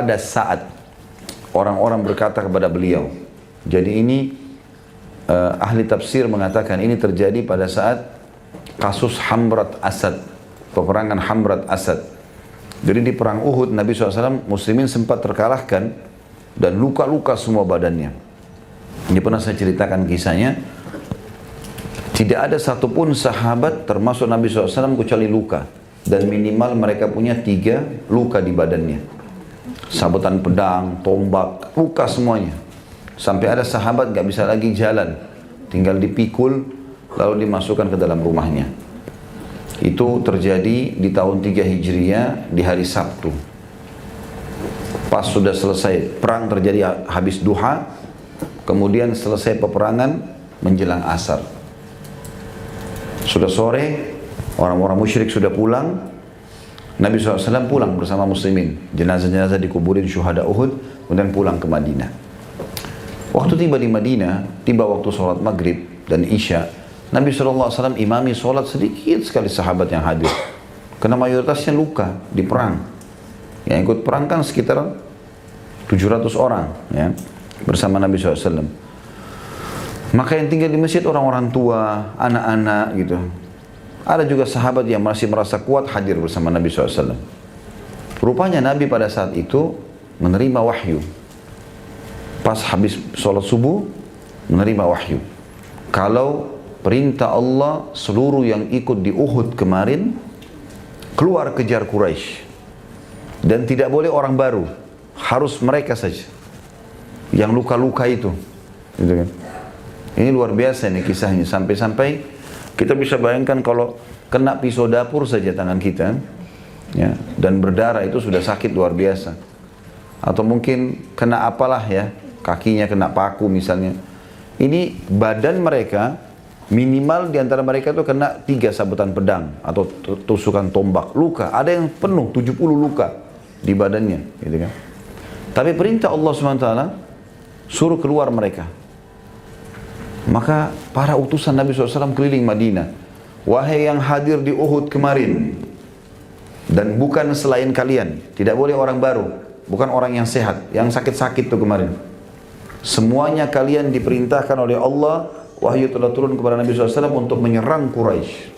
Pada saat orang-orang berkata kepada beliau, jadi ini ahli tafsir mengatakan ini terjadi pada saat kasus Hamrat Asad, peperangan Hamrat Asad. Jadi di perang Uhud Nabi SAW muslimin sempat terkalahkan dan luka-luka semua badannya. Ini pernah saya ceritakan kisahnya. Tidak ada satupun sahabat termasuk Nabi SAW kecuali luka, dan minimal mereka punya 3 luka di badannya. Sabetan pedang, tombak, luka semuanya. Sampai ada sahabat gak bisa lagi jalan, tinggal dipikul lalu dimasukkan ke dalam rumahnya. Itu terjadi di tahun 3 Hijriah di hari Sabtu. Pas sudah selesai perang terjadi habis duha, kemudian selesai peperangan menjelang asar. Sudah sore, orang-orang musyrik sudah pulang. Nabi SAW pulang bersama muslimin. Jenazah-jenazah dikuburin syuhada Uhud, kemudian pulang ke Madinah. Waktu tiba di Madinah, tiba waktu sholat maghrib dan isya, Nabi SAW imami sholat, sedikit sekali sahabat yang hadir. Karena mayoritasnya luka di perang. Yang ikut perang kan sekitar 700 orang ya, bersama Nabi SAW. Maka yang tinggal di masjid orang-orang tua, anak-anak gitu. Ada juga sahabat yang masih merasa kuat hadir bersama Nabi SAW. Rupanya Nabi pada saat itu menerima wahyu. Pas habis sholat subuh, menerima wahyu. Kalau perintah Allah seluruh yang ikut di Uhud kemarin, keluar kejar Quraisy. Dan tidak boleh orang baru, harus mereka saja. Yang luka-luka itu. Gitu kan? Ini luar biasa nih kisahnya, sampai-sampai kita bisa bayangkan kalau kena pisau dapur saja tangan kita, ya, dan berdarah itu sudah sakit luar biasa. Atau mungkin kena apalah ya, kakinya kena paku misalnya. Ini badan mereka, minimal diantara mereka itu kena 3 sabetan pedang atau tusukan tombak. Luka, ada yang penuh 70 luka di badannya. Gitu kan. Tapi perintah Allah SWT suruh keluar mereka. Maka para utusan Nabi SAW keliling Madinah. Wahai yang hadir di Uhud kemarin, dan bukan selain kalian, tidak boleh orang baru, bukan orang yang sehat, yang sakit-sakit itu kemarin. Semuanya kalian diperintahkan oleh Allah, wahyu telah turun kepada Nabi SAW untuk menyerang Quraisy.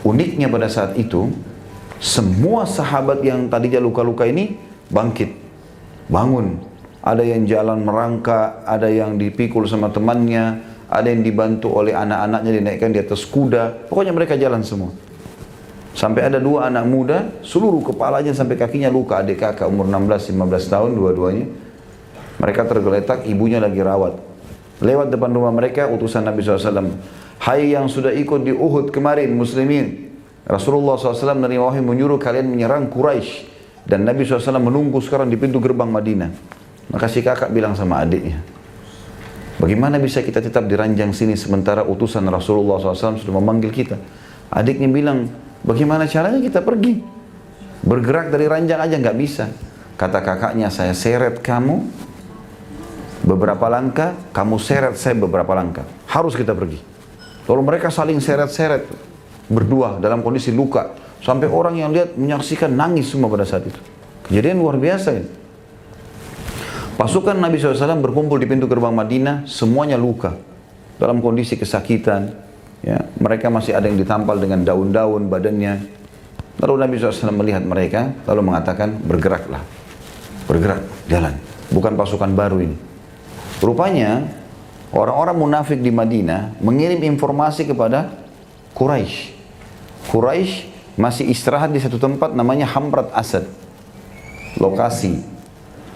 Uniknya pada saat itu, semua sahabat yang tadinya luka-luka ini bangkit, bangun. Ada yang jalan merangkak, ada yang dipikul sama temannya, ada yang dibantu oleh anak-anaknya dinaikkan di atas kuda. Pokoknya mereka jalan semua. Sampai ada 2 anak muda, seluruh kepalanya sampai kakinya luka. Adik kakak umur 16-15 tahun dua-duanya. Mereka tergeletak, ibunya lagi rawat. Lewat depan rumah mereka, utusan Nabi SAW. Hai yang sudah ikut di Uhud kemarin, muslimin. Rasulullah SAW menerima wahyu menyuruh kalian menyerang Quraisy. Dan Nabi SAW menunggu sekarang di pintu gerbang Madinah. Maka si kakak bilang sama adiknya, bagaimana bisa kita tetap di ranjang sini sementara utusan Rasulullah SAW sudah memanggil kita? Adiknya bilang, bagaimana caranya kita pergi? Bergerak dari ranjang aja nggak bisa. Kata kakaknya, saya seret kamu beberapa langkah, kamu seret saya beberapa langkah. Harus kita pergi. Lalu mereka saling seret-seret berdua dalam kondisi luka. Sampai orang yang lihat menyaksikan nangis semua pada saat itu. Kejadian luar biasa ya. Pasukan Nabi SAW berkumpul di pintu gerbang Madinah, semuanya luka, dalam kondisi kesakitan. Ya, mereka masih ada yang ditampal dengan daun-daun badannya. Lalu Nabi SAW melihat mereka, lalu mengatakan, bergeraklah, bergerak, jalan. Bukan pasukan baru ini. Rupanya, orang-orang munafik di Madinah mengirim informasi kepada Quraisy. Quraisy masih istirahat di satu tempat namanya Hamrat Asad. Lokasi.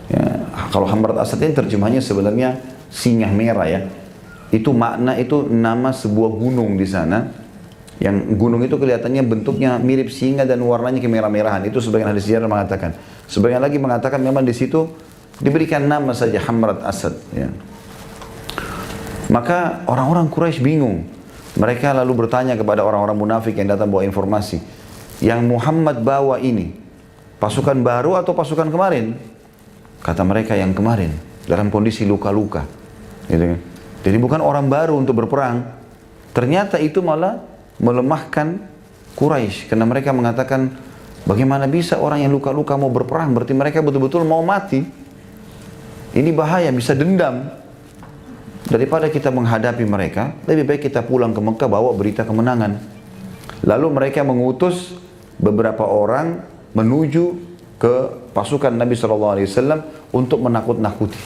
Ya, kalau Hamrat Asad ini terjemahnya sebenarnya singa merah ya. Itu makna, itu nama sebuah gunung di sana. Yang gunung itu kelihatannya bentuknya mirip singa dan warnanya kemerah-merahan. Itu sebagian hadis sejarah mengatakan. Sebagian lagi mengatakan memang di situ diberikan nama saja Hamrat Asad. Ya. Maka orang-orang Quraisy bingung. Mereka lalu bertanya kepada orang-orang munafik yang datang bawa informasi. Yang Muhammad bawa ini, pasukan baru atau pasukan kemarin? Kata mereka yang kemarin, dalam kondisi luka-luka. Gitu kan? Jadi bukan orang baru untuk berperang. Ternyata itu malah melemahkan Quraisy. Karena mereka mengatakan, Bagaimana bisa orang yang luka-luka mau berperang? Berarti mereka betul-betul mau mati. Ini bahaya, bisa dendam. Daripada kita menghadapi mereka, lebih baik kita pulang ke Mekah bawa berita kemenangan. Lalu mereka mengutus beberapa orang menuju ke pasukan Nabi SAW untuk menakut-nakuti.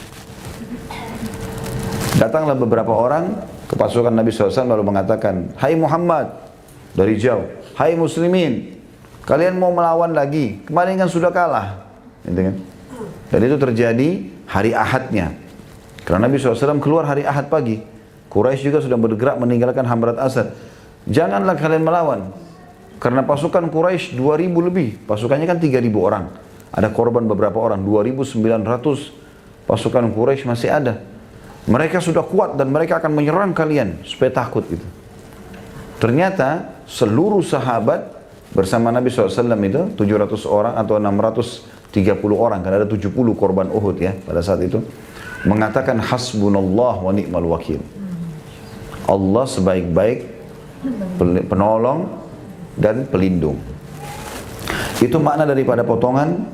Datanglah beberapa orang ke pasukan Nabi SAW lalu mengatakan, "Hai Muhammad," dari jauh, "Hai muslimin, kalian mau melawan lagi? Kemarin kan sudah kalah." Gitu kan? Dan itu terjadi hari Ahadnya. Karena Nabi SAW keluar hari Ahad pagi. Quraisy juga sudah bergerak meninggalkan Hamrat Asad. Janganlah kalian melawan. Karena pasukan Quraisy 2000 lebih. Pasukannya kan 3000 orang. Ada korban beberapa orang. 2900 pasukan Quraisy masih ada. Mereka sudah kuat dan mereka akan menyerang kalian. Supaya takut gitu. Ternyata seluruh sahabat bersama Nabi SAW itu 700 orang atau 630 orang. Karena ada 70 korban Uhud ya pada saat itu. Mengatakan hasbunallah wa ni'mal wakil. Allah sebaik-baik penolong dan pelindung. Itu makna daripada potongan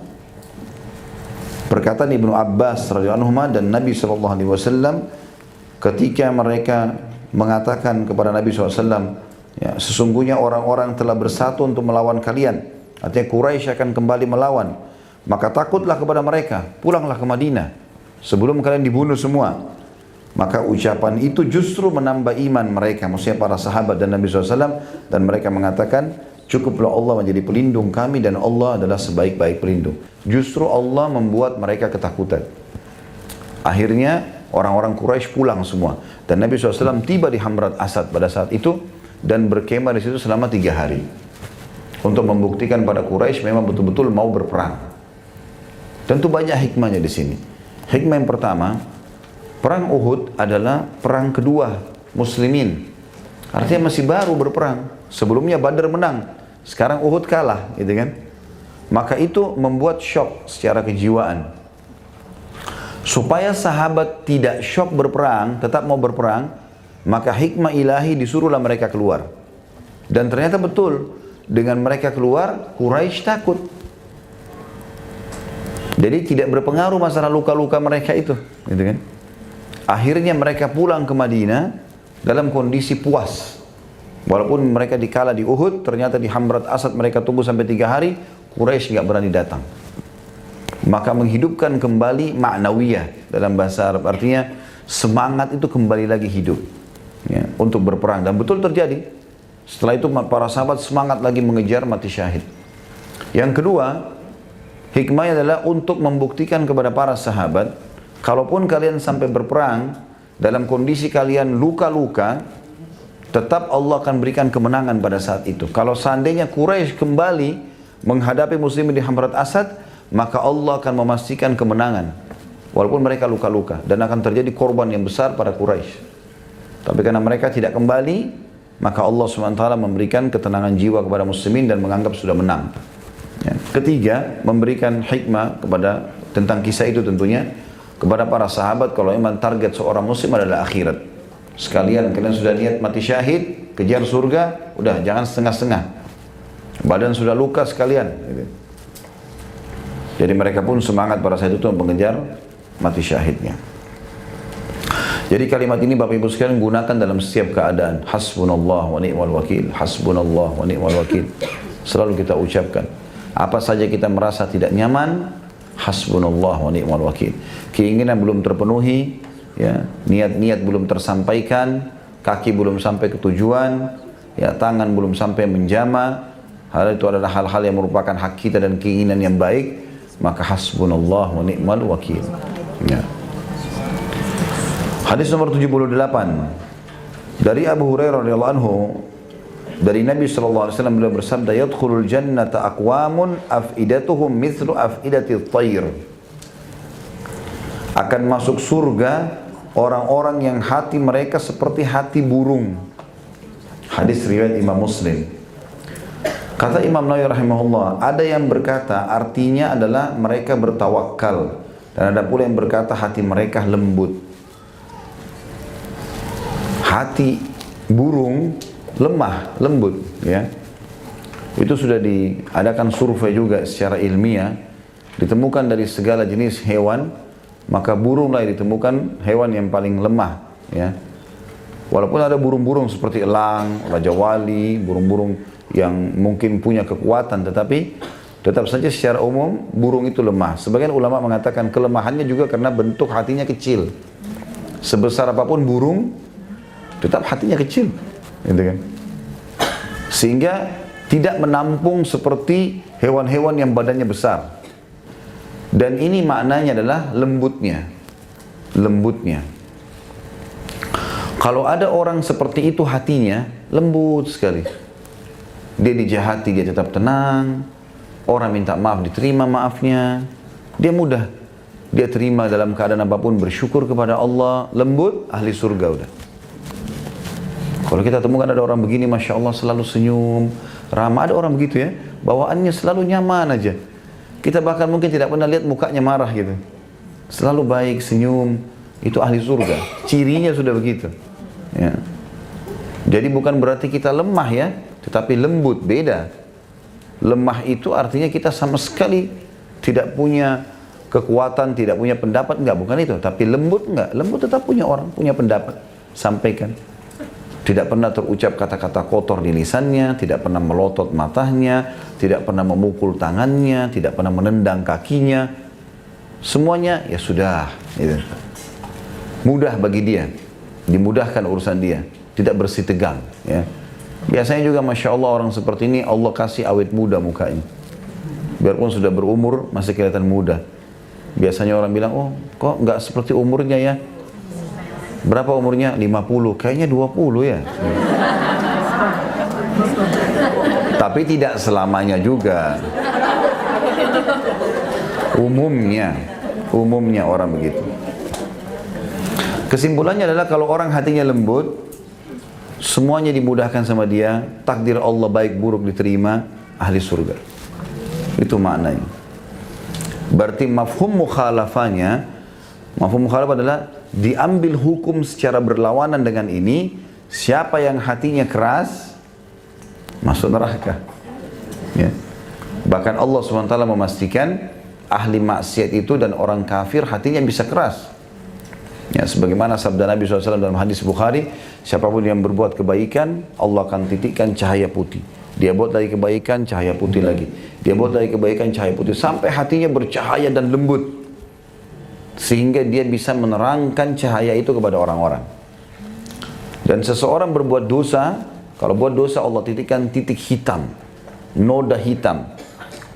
perkataan Ibnu Abbas radhiyallahu anhu dan Nabi SAW ketika mereka mengatakan kepada Nabi SAW, ya, sesungguhnya orang-orang telah bersatu untuk melawan kalian. Artinya Quraisy akan kembali melawan. Maka takutlah kepada mereka, pulanglah ke Madinah sebelum kalian dibunuh semua. Maka ucapan itu justru menambah iman mereka, maksudnya para sahabat dan Nabi SAW, dan mereka mengatakan, cukuplah Allah menjadi pelindung kami dan Allah adalah sebaik-baik pelindung. Justru Allah membuat mereka ketakutan. Akhirnya orang-orang Quraisy pulang semua dan Nabi SAW tiba di Hamrat Asad pada saat itu dan berkemah di situ selama 3 hari untuk membuktikan pada Quraisy memang betul-betul mau berperang. Tentu banyak hikmahnya di sini. Hikmah yang pertama, perang Uhud adalah perang kedua muslimin. Artinya masih baru berperang. Sebelumnya Badar menang, sekarang Uhud kalah, gitu kan? Maka itu membuat syok secara kejiwaan. Supaya sahabat tidak syok berperang, tetap mau berperang, maka hikmah ilahi disuruhlah mereka keluar. Dan ternyata betul, dengan mereka keluar, Quraisy takut. Jadi tidak berpengaruh masalah luka-luka mereka itu, gitu kan? Akhirnya mereka pulang ke Madinah dalam kondisi puas. Walaupun mereka dikalah di Uhud, ternyata di Hamrat Asad mereka tunggu sampai 3 hari, Quraisy nggak berani datang. Maka menghidupkan kembali ma'nawiyah dalam bahasa Arab, artinya semangat itu kembali lagi hidup ya, untuk berperang. Dan betul terjadi. Setelah itu para sahabat semangat lagi mengejar mati syahid. Yang kedua, hikmahnya adalah untuk membuktikan kepada para sahabat, kalaupun kalian sampai berperang, dalam kondisi kalian luka-luka, tetap Allah akan berikan kemenangan pada saat itu. Kalau seandainya Quraisy kembali menghadapi muslimin di Hamrat Asad, maka Allah akan memastikan kemenangan. Walaupun mereka luka-luka. Dan akan terjadi korban yang besar pada Quraisy. Tapi karena mereka tidak kembali, maka Allah SWT memberikan ketenangan jiwa kepada muslimin dan menganggap sudah menang. Ya. Ketiga, memberikan hikmah kepada tentang kisah itu tentunya kepada para sahabat, kalau memang target seorang muslim adalah akhirat. Sekalian kalian sudah niat mati syahid, kejar surga, udah jangan setengah-setengah. Badan sudah luka sekalian. Gitu. Jadi mereka pun semangat pada saat itu untuk mengejar mati syahidnya. Jadi kalimat ini Bapak Ibu sekalian gunakan dalam setiap keadaan. Hasbunallah wa ni'mal wakil. Hasbunallah wa ni'mal wakil. Selalu kita ucapkan. Apa saja kita merasa tidak nyaman, hasbunallah wa ni'mal wakil. Keinginan belum terpenuhi, ya, niat-niat belum tersampaikan, kaki belum sampai ke tujuan, ya, tangan belum sampai menjama, hal itu adalah hal-hal yang merupakan hak kita dan keinginan yang baik, maka hasbunallah wa ni'mal wakil. Ya. Hadis nomor 78 dari Abu Hurairah radhiyallahu anhu, dari Nabi SAW beliau bersabda, yadkhulul jannata aqwamun afidatuhum mithlu afidatil tayr. Akan masuk surga orang-orang yang hati mereka seperti hati burung. Hadis riwayat Imam Muslim. Kata Imam Nawawi rahimahullah, ada yang berkata artinya adalah mereka bertawakal, dan ada pula yang berkata hati mereka lembut. Hati burung lemah, lembut, ya. Itu sudah diadakan survei juga secara ilmiah, ditemukan dari segala jenis hewan, maka burunglah ditemukan hewan yang paling lemah, ya. Walaupun ada burung-burung seperti elang, raja wali, burung-burung yang mungkin punya kekuatan, tetapi tetap saja secara umum burung itu lemah. Sebagian ulama mengatakan kelemahannya juga karena bentuk hatinya kecil. Sebesar apapun burung, tetap hatinya kecil, gitu kan? Sehingga tidak menampung seperti hewan-hewan yang badannya besar. Dan ini maknanya adalah lembutnya. Lembutnya. Kalau ada orang seperti itu hatinya lembut sekali. Dia dijahati, dia tetap tenang. Orang minta maaf, diterima maafnya. Dia mudah. Dia terima dalam keadaan apapun, bersyukur kepada Allah. Lembut, ahli surga udah. Kalau kita temukan ada orang begini, Masya Allah selalu senyum, ramah. Ada orang begitu ya, bawaannya selalu nyaman aja. Kita bahkan mungkin tidak pernah lihat mukanya marah gitu. Selalu baik, senyum. Itu ahli surga. Cirinya sudah begitu. Ya. Jadi bukan berarti kita lemah ya, tetapi lembut, beda. Lemah itu artinya kita sama sekali tidak punya kekuatan, tidak punya pendapat, enggak, bukan itu. Tapi lembut enggak, lembut tetap punya orang, punya pendapat, sampaikan. Tidak pernah terucap kata-kata kotor di lisannya, tidak pernah melotot matanya, tidak pernah memukul tangannya, tidak pernah menendang kakinya. Semuanya ya sudah, gitu. Mudah bagi dia, dimudahkan urusan dia, tidak bersih tegang, ya. Biasanya juga Masya Allah orang seperti ini Allah kasih awet muda mukanya. Biarpun sudah berumur masih kelihatan muda. Biasanya orang bilang, oh kok nggak seperti umurnya ya. Berapa umurnya? 50, kayaknya 20 ya. Tapi tidak selamanya juga. Umumnya orang begitu. Kesimpulannya adalah kalau orang hatinya lembut, semuanya dimudahkan sama dia, takdir Allah baik buruk diterima, ahli surga. Itu maknanya. Berarti mafhum mukhalafahnya, mafhum mukhalafah adalah diambil hukum secara berlawanan dengan ini, siapa yang hatinya keras masuk neraka. Ya. Bahkan Allah SWT memastikan ahli maksiat itu dan orang kafir hatinya bisa keras. Ya, sebagaimana sabda Nabi SAW dalam hadis Bukhari, siapapun yang berbuat kebaikan, Allah akan titikkan cahaya putih. Dia buat lagi kebaikan, cahaya putih lagi. Dia buat lagi kebaikan, cahaya putih. Sampai hatinya bercahaya dan lembut. Sehingga dia bisa menerangkan cahaya itu kepada orang-orang. Dan seseorang berbuat dosa, kalau buat dosa Allah titikkan titik hitam, noda hitam.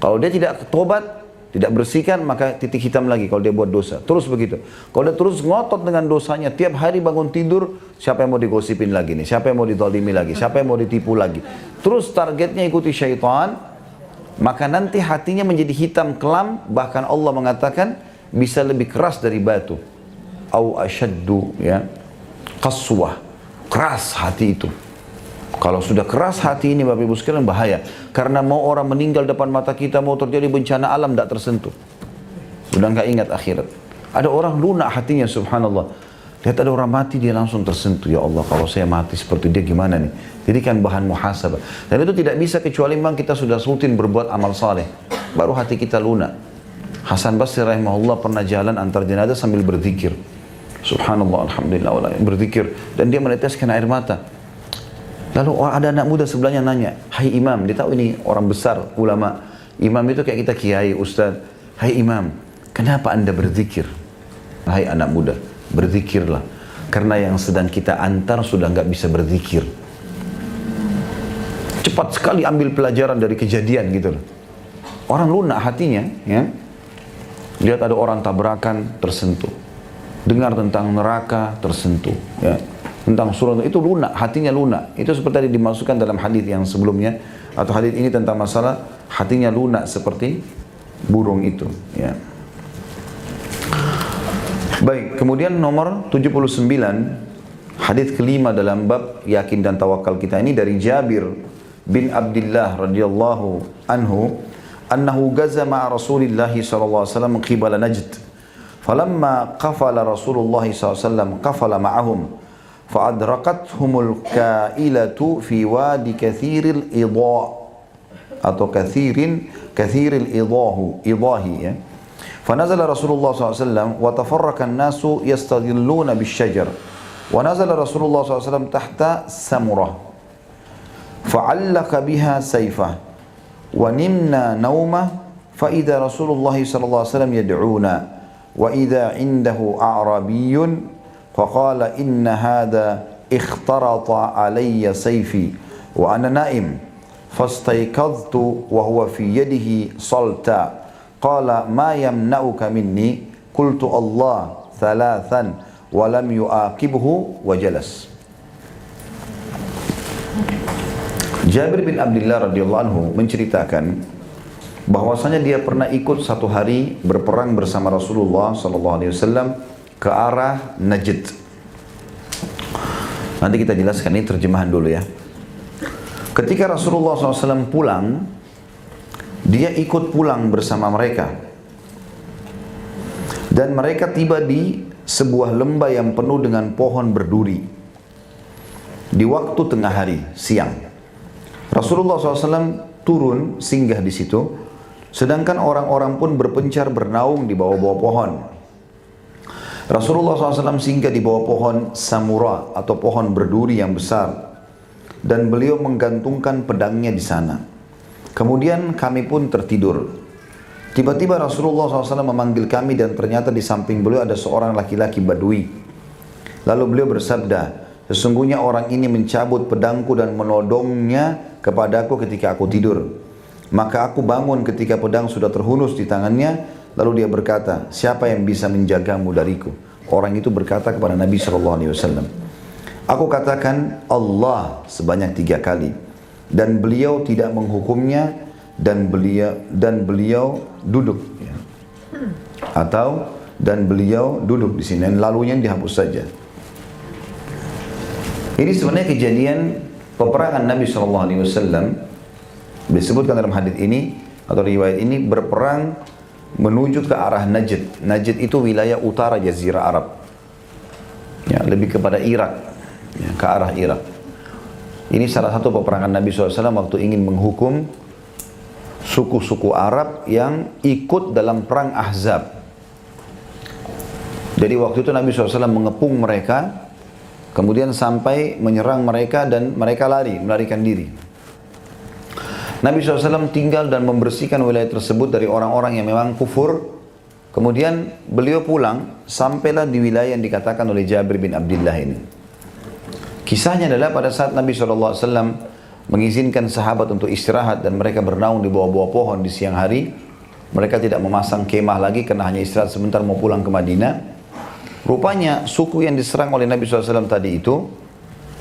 Kalau dia tidak tobat, tidak bersihkan, maka titik hitam lagi kalau dia buat dosa. Terus begitu. Kalau dia terus ngotot dengan dosanya, tiap hari bangun tidur, siapa yang mau digosipin lagi nih? Siapa yang mau dizalimi lagi? Siapa yang mau ditipu lagi? Terus targetnya ikuti syaitan, maka nanti hatinya menjadi hitam kelam, bahkan Allah mengatakan bisa lebih keras dari batu. Au asyaddu, ya, qaswah. Keras hati itu. Kalau sudah keras hati ini Bapak Ibu sekalian bahaya. Karena mau orang meninggal depan mata kita, mau terjadi bencana alam, tidak tersentuh. Sudah nggak ingat akhirat. Ada orang lunak hatinya, subhanallah. Lihat ada orang mati, dia langsung tersentuh. Ya Allah, kalau saya mati seperti dia gimana nih? Jadi kan bahan muhasabah. Dan itu tidak bisa kecuali memang kita sudah rutin berbuat amal saleh. Baru hati kita lunak. Hasan Basri rahimahullah pernah jalan antar jenazah sambil berzikir. Subhanallah, alhamdulillah, berzikir. Dan dia meneteskan air mata. Lalu ada anak muda sebelahnya nanya, hai imam, dia tahu ini orang besar, ulama. Imam itu kayak kita kiai, ustaz. Hai imam, kenapa anda berzikir? Hai anak muda, berzikirlah. Karena yang sedang kita antar sudah nggak bisa berzikir. Cepat sekali ambil pelajaran dari kejadian gitu loh. Orang lunak hatinya, ya. Lihat ada orang tabrakan, tersentuh. Dengar tentang neraka, tersentuh, ya. Tentang surah itu lunak, hatinya lunak. Itu seperti tadi dimasukkan dalam hadis yang sebelumnya, atau hadis ini tentang masalah hatinya lunak seperti burung itu, ya. Baik, kemudian nomor 79, hadis kelima dalam bab yakin dan tawakal kita ini dari Jabir bin Abdullah radhiyallahu anhu, annahu gaza ma'a Rasulillah sallallahu alaihi wasallam qibala Najd. Falamma qafala Rasulullah sallallahu alaihi wasallam qafala ma'ahum. فأدركتهم الكائلة في وادي كثير الإضاء atau kathiril idahi ya. فنزل رسول الله صلى الله عليه وسلم وتفرق الناس يستظلون بالشجر ونزل رسول الله صلى الله عليه وسلم تحت سمرة فعلق بها سيفه ونمنا نومه فإذا رسول الله صلى الله عليه وسلم يدعونا وإذا عنده أعرابي فقال إن هذا اخترط علي سيفي وأنا نائم فاستيقظت وهو في يده صلتا قال ما يمنعك مني قلت الله ثلاثا ولم يعاقبه وجلس. Jabir bin Abdullah radhiyallahu anhu menceritakan bahwasanya dia pernah ikut satu hari berperang bersama Rasulullah sallallahu alaihi wasallam ke arah Najd. Nanti kita jelaskan, ini terjemahan dulu ya. Ketika Rasulullah SAW pulang, dia ikut pulang bersama mereka. Dan mereka tiba di sebuah lembah yang penuh dengan pohon berduri. Di waktu tengah hari, siang. Rasulullah SAW turun, singgah di situ. Sedangkan orang-orang pun berpencar bernaung di bawah-bawah pohon. Rasulullah SAW singgah di bawah pohon samura atau pohon berduri yang besar. Dan beliau menggantungkan pedangnya di sana. Kemudian kami pun tertidur. Tiba-tiba Rasulullah SAW memanggil kami dan ternyata di samping beliau ada seorang laki-laki badui. Lalu beliau bersabda, sesungguhnya orang ini mencabut pedangku dan menodongnya kepadaku ketika aku tidur. Maka aku bangun ketika pedang sudah terhunus di tangannya. Lalu dia berkata, siapa yang bisa menjagamu dariku? Orang itu berkata kepada Nabi SAW, aku katakan Allah sebanyak 3 kali. Dan beliau tidak menghukumnya dan beliau duduk ya. Atau dan beliau duduk di sini dan lalunya dihapus saja. Ini sebenarnya kejadian peperangan Nabi SAW disebutkan dalam hadis ini atau riwayat ini, berperang menuju ke arah Najd. Najd itu wilayah utara Jazirah Arab ya, lebih kepada Irak ya, ke arah Irak. Ini salah satu peperangan Nabi SAW waktu ingin menghukum suku-suku Arab yang ikut dalam perang Ahzab. Jadi waktu itu Nabi SAW mengepung mereka, kemudian sampai menyerang mereka dan mereka melarikan diri. Nabi SAW tinggal dan membersihkan wilayah tersebut dari orang-orang yang memang kufur. Kemudian beliau pulang, sampailah di wilayah yang dikatakan oleh Jabir bin Abdullah ini. Kisahnya adalah pada saat Nabi SAW mengizinkan sahabat untuk istirahat dan mereka bernaung di bawah-bawah pohon di siang hari. Mereka tidak memasang kemah lagi karena hanya istirahat sebentar mau pulang ke Madinah. Rupanya suku yang diserang oleh Nabi SAW tadi itu,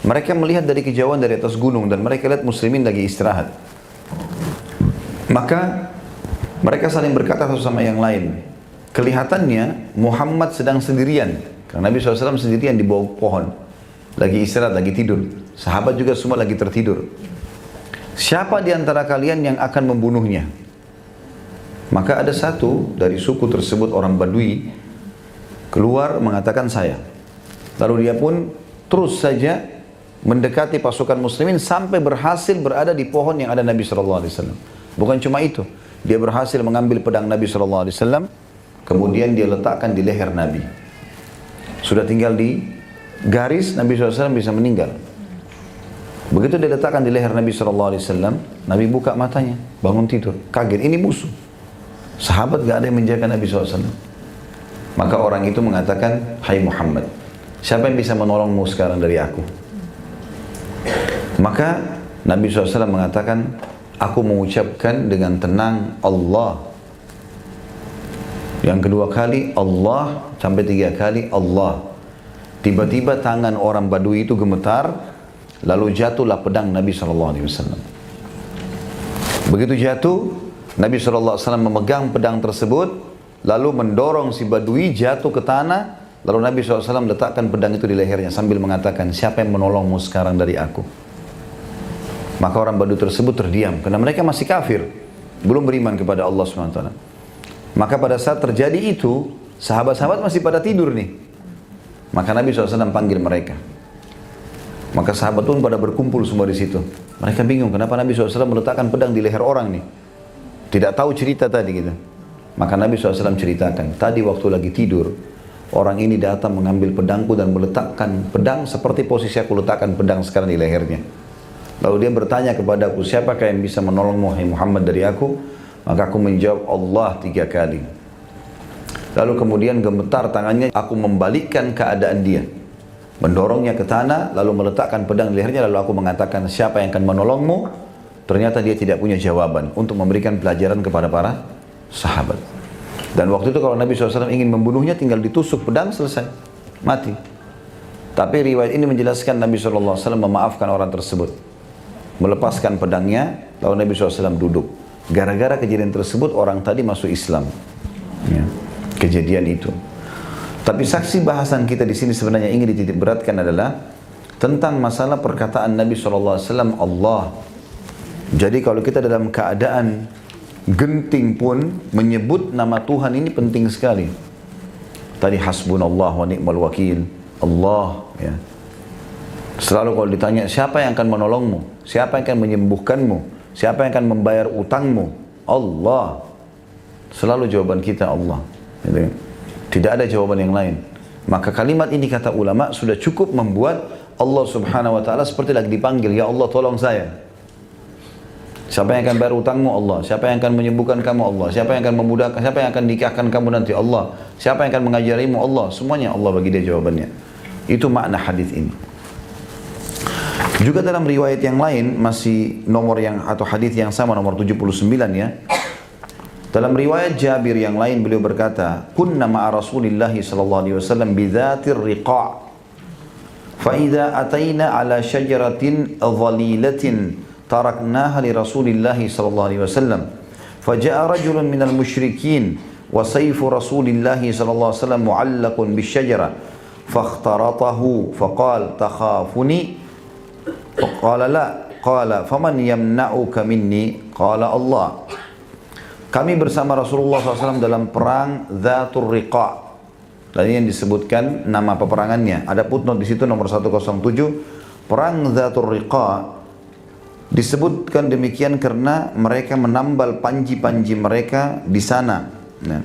mereka melihat dari kejauhan dari atas gunung dan mereka lihat muslimin lagi istirahat. Maka mereka saling berkata satu sama yang lain, kelihatannya Muhammad sedang sendirian. Karena Nabi SAW sendirian di bawah pohon, lagi istirahat, lagi tidur. Sahabat juga semua lagi tertidur. Siapa di antara kalian yang akan membunuhnya? Maka ada satu dari suku tersebut, orang Badui, keluar mengatakan saya. Lalu dia pun terus saja mendekati pasukan muslimin sampai berhasil berada di pohon yang ada Nabi SAW. Bukan cuma itu, dia berhasil mengambil pedang Nabi SAW, kemudian dia letakkan di leher Nabi. Sudah tinggal di garis Nabi SAW bisa meninggal. Begitu dia letakkan di leher Nabi SAW, Nabi buka matanya, bangun tidur, kaget, ini musuh. Sahabat gak ada yang menjaga Nabi SAW. Maka orang itu mengatakan, hai Muhammad, siapa yang bisa menolongmu sekarang dari aku? Maka Nabi SAW mengatakan, aku mengucapkan dengan tenang Allah. Yang kedua kali Allah, sampai 3 kali Allah. Tiba-tiba tangan orang Badui itu gemetar, lalu jatuhlah pedang Nabi SAW. Begitu jatuh, Nabi SAW memegang pedang tersebut, lalu mendorong si Badui jatuh ke tanah, lalu Nabi SAW letakkan pedang itu di lehernya sambil mengatakan, siapa yang menolongmu sekarang dari aku? Maka orang Badui tersebut terdiam, karena mereka masih kafir, belum beriman kepada Allah SWT. Maka pada saat terjadi itu, sahabat-sahabat masih pada tidur nih. Maka Nabi SAW panggil mereka. Maka sahabat pun pada berkumpul semua di situ. Mereka bingung kenapa Nabi SAW meletakkan pedang di leher orang nih. Tidak tahu cerita tadi gitu. Maka Nabi SAW ceritakan, tadi waktu lagi tidur, orang ini datang mengambil pedangku dan meletakkan pedang seperti posisi aku letakkan pedang sekarang di lehernya. Lalu dia bertanya kepadaku, siapakah yang bisa menolongmu hai Muhammad dari aku? Maka aku menjawab, Allah 3 kali. Lalu kemudian gemetar tangannya, aku membalikkan keadaan dia. Mendorongnya ke tanah, lalu meletakkan pedang di lehernya, lalu aku mengatakan, siapa yang akan menolongmu? Ternyata dia tidak punya jawaban untuk memberikan pelajaran kepada para sahabat. Dan waktu itu kalau Nabi SAW ingin membunuhnya, tinggal ditusuk pedang, selesai, mati. Tapi riwayat ini menjelaskan Nabi SAW memaafkan orang tersebut, melepaskan pedangnya, lalu Nabi SAW duduk. Gara-gara kejadian tersebut, orang tadi masuk Islam. Ya, kejadian itu. Tapi saksi bahasan kita di sini sebenarnya ingin dititik beratkan adalah tentang masalah perkataan Nabi SAW, Allah. Jadi kalau kita dalam keadaan genting pun menyebut nama Tuhan ini penting sekali. Tadi hasbunallah wa ni'mal wakil, Allah. Ya. Selalu kalau ditanya siapa yang akan menolongmu, siapa yang akan menyembuhkanmu, siapa yang akan membayar utangmu, Allah. Selalu jawaban kita Allah. Gitu. Tidak ada jawaban yang lain. Maka kalimat ini kata ulama sudah cukup membuat Allah Subhanahu wa taala seperti lagi dipanggil, ya Allah tolong saya. Siapa yang akan bayar utangmu? Allah. Siapa yang akan menyembuhkan kamu? Allah. Siapa yang akan memudahkan? Siapa yang akan nikahkan kamu nanti? Allah. Siapa yang akan mengajarimu? Allah. Semuanya Allah bagi dia jawabannya. Itu makna hadis ini. Juga dalam riwayat yang lain masih nomor yang atau hadis yang sama nomor 79 ya. Dalam riwayat Jabir yang lain beliau berkata, "Kunna ma'a Rasulillah sallallahu alaihi wasallam bi dzatir riqa'. Fa idza ataina 'ala syajaratin dhalilatin taraknaha li Rasulillah sallallahu alaihi wasallam. Faja'a rajulun minal musyrikin wa sayfu Rasulillah sallallahu alaihi wasallam mu'allaqun bisyajara. Fakhtaratahu faqala takhafuni?" Faqala la. Qala faman yamna'uka minni? Qala Allah. Kami bersama Rasulullah SAW dalam perang Dzatur Riqa'. Dan ini yang disebutkan nama peperangannya. Ada footnote di situ nomor 107. Perang Dzatur Riqa' disebutkan demikian karena mereka menambal panji-panji mereka di sana. Nah,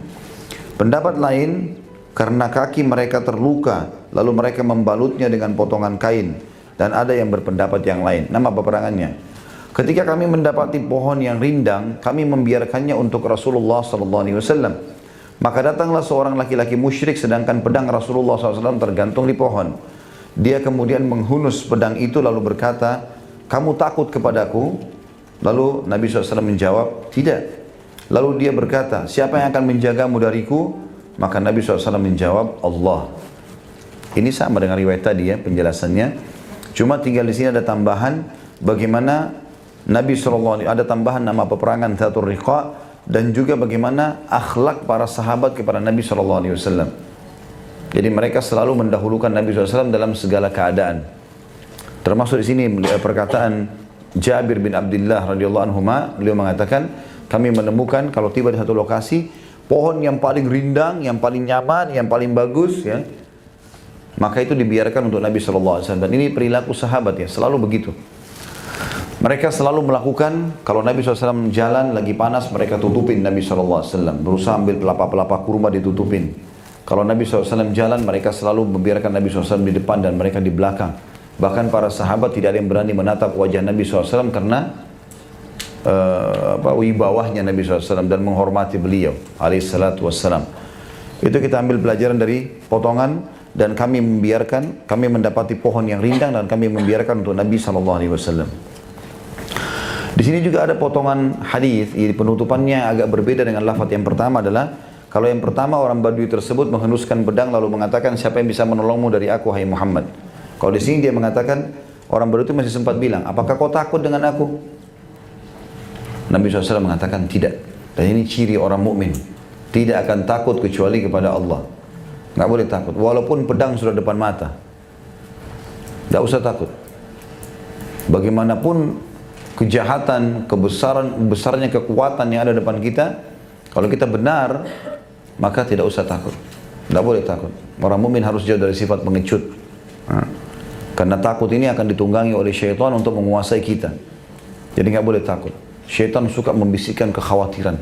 pendapat lain karena kaki mereka terluka, lalu mereka membalutnya dengan potongan kain. Dan ada yang berpendapat yang lain. Nama peperangannya. Ketika kami mendapati pohon yang rindang, kami membiarkannya untuk Rasulullah SAW. Maka datanglah seorang laki-laki musyrik, sedangkan pedang Rasulullah SAW tergantung di pohon. Dia kemudian menghunus pedang itu lalu berkata, "Kamu takut kepadaku?" Lalu Nabi SAW menjawab, "Tidak." Lalu dia berkata, "Siapa yang akan menjagamu dariku?" Maka Nabi SAW menjawab, "Allah." Ini sama dengan riwayat tadi ya penjelasannya. Cuma tinggal di sini ada tambahan bagaimana Nabi SAW, ada tambahan nama peperangan Dzatur Riqa' dan juga bagaimana akhlak para sahabat kepada Nabi SAW. Jadi mereka selalu mendahulukan Nabi SAW dalam segala keadaan. Termasuk di sini perkataan Jabir bin Abdullah radhiyallahu anhuma, beliau mengatakan, kami menemukan kalau tiba di satu lokasi pohon yang paling rindang, yang paling nyaman, yang paling bagus ya, maka itu dibiarkan untuk Nabi SAW. Dan ini perilaku sahabat ya, selalu begitu. Mereka selalu melakukan, kalau Nabi SAW jalan lagi panas, mereka tutupin Nabi SAW. Berusaha ambil pelapa-pelapa kurma ditutupin. Kalau Nabi SAW jalan, mereka selalu membiarkan Nabi SAW di depan dan mereka di belakang. Bahkan para sahabat tidak ada yang berani menatap wajah Nabi SAW karena wibawahnya Nabi SAW dan menghormati beliau alaihissalatu wassalam. Itu kita ambil pelajaran dari potongan, dan kami membiarkan, kami mendapati pohon yang rindang dan kami membiarkan untuk Nabi SAW. Di sini juga ada potongan hadis, penutupannya agak berbeda dengan lafaz yang pertama adalah, kalau yang pertama orang Badui tersebut menghunuskan pedang lalu mengatakan, siapa yang bisa menolongmu dari aku hai Muhammad. Kalau di sini dia mengatakan, orang Badui itu masih sempat bilang, apakah kau takut dengan aku? Nabi SAW mengatakan tidak. Dan ini ciri orang mukmin, tidak akan takut kecuali kepada Allah. Nggak boleh takut, walaupun pedang sudah depan mata. Nggak usah takut. Bagaimanapun kejahatan, besarnya kekuatan yang ada depan kita, kalau kita benar, maka tidak usah takut. Tidak boleh takut. Orang mukmin harus jauh dari sifat pengecut. Nah. Karena takut ini akan ditunggangi oleh syaitan untuk menguasai kita. Jadi nggak boleh takut. Syaitan suka membisikkan kekhawatiran.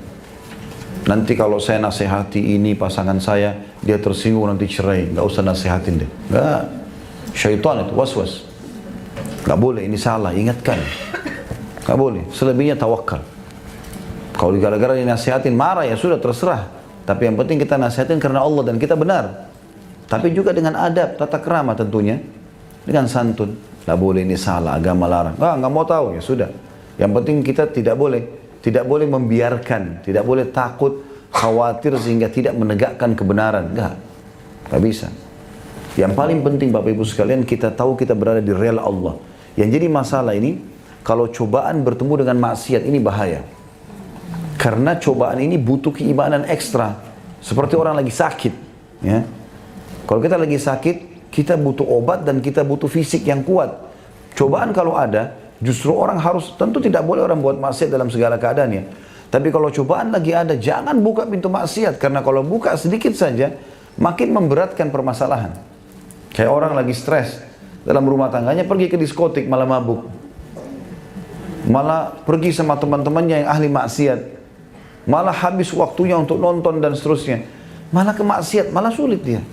Nanti kalau saya nasihati ini pasangan saya, dia tersinggung nanti cerai. Nggak usah nasihatin deh. Nggak. Syaitan itu was-was. Nggak boleh, ini salah, ingatkan. Nggak boleh. Selebihnya tawakal. Kalau gara-gara dinasihatin marah ya sudah terserah. Tapi yang penting kita nasihatin karena Allah dan kita benar. Tapi juga dengan adab, tata krama tentunya. Dengan santun. Nggak boleh ini salah, agama larang. Nggak mau tahu, ya sudah. Yang penting kita tidak boleh membiarkan, tidak boleh takut, khawatir sehingga tidak menegakkan kebenaran. Nggak bisa. Yang paling penting Bapak Ibu sekalian, kita tahu kita berada di rel Allah. Yang jadi masalah ini, kalau cobaan bertemu dengan maksiat ini bahaya. Karena cobaan ini butuh keimanan ekstra. Seperti orang lagi sakit. Ya. Kalau kita lagi sakit, kita butuh obat dan kita butuh fisik yang kuat. Cobaan kalau ada, justru orang harus, tentu tidak boleh orang buat maksiat dalam segala keadaannya. Tapi kalau cobaan lagi ada, jangan buka pintu maksiat. Karena kalau buka sedikit saja, makin memberatkan permasalahan. Kayak orang lagi stres dalam rumah tangganya, pergi ke diskotik malah mabuk. Malah pergi sama teman-temannya yang ahli maksiat. Malah habis waktunya untuk nonton dan seterusnya. Malah ke maksiat, malah sulit dia.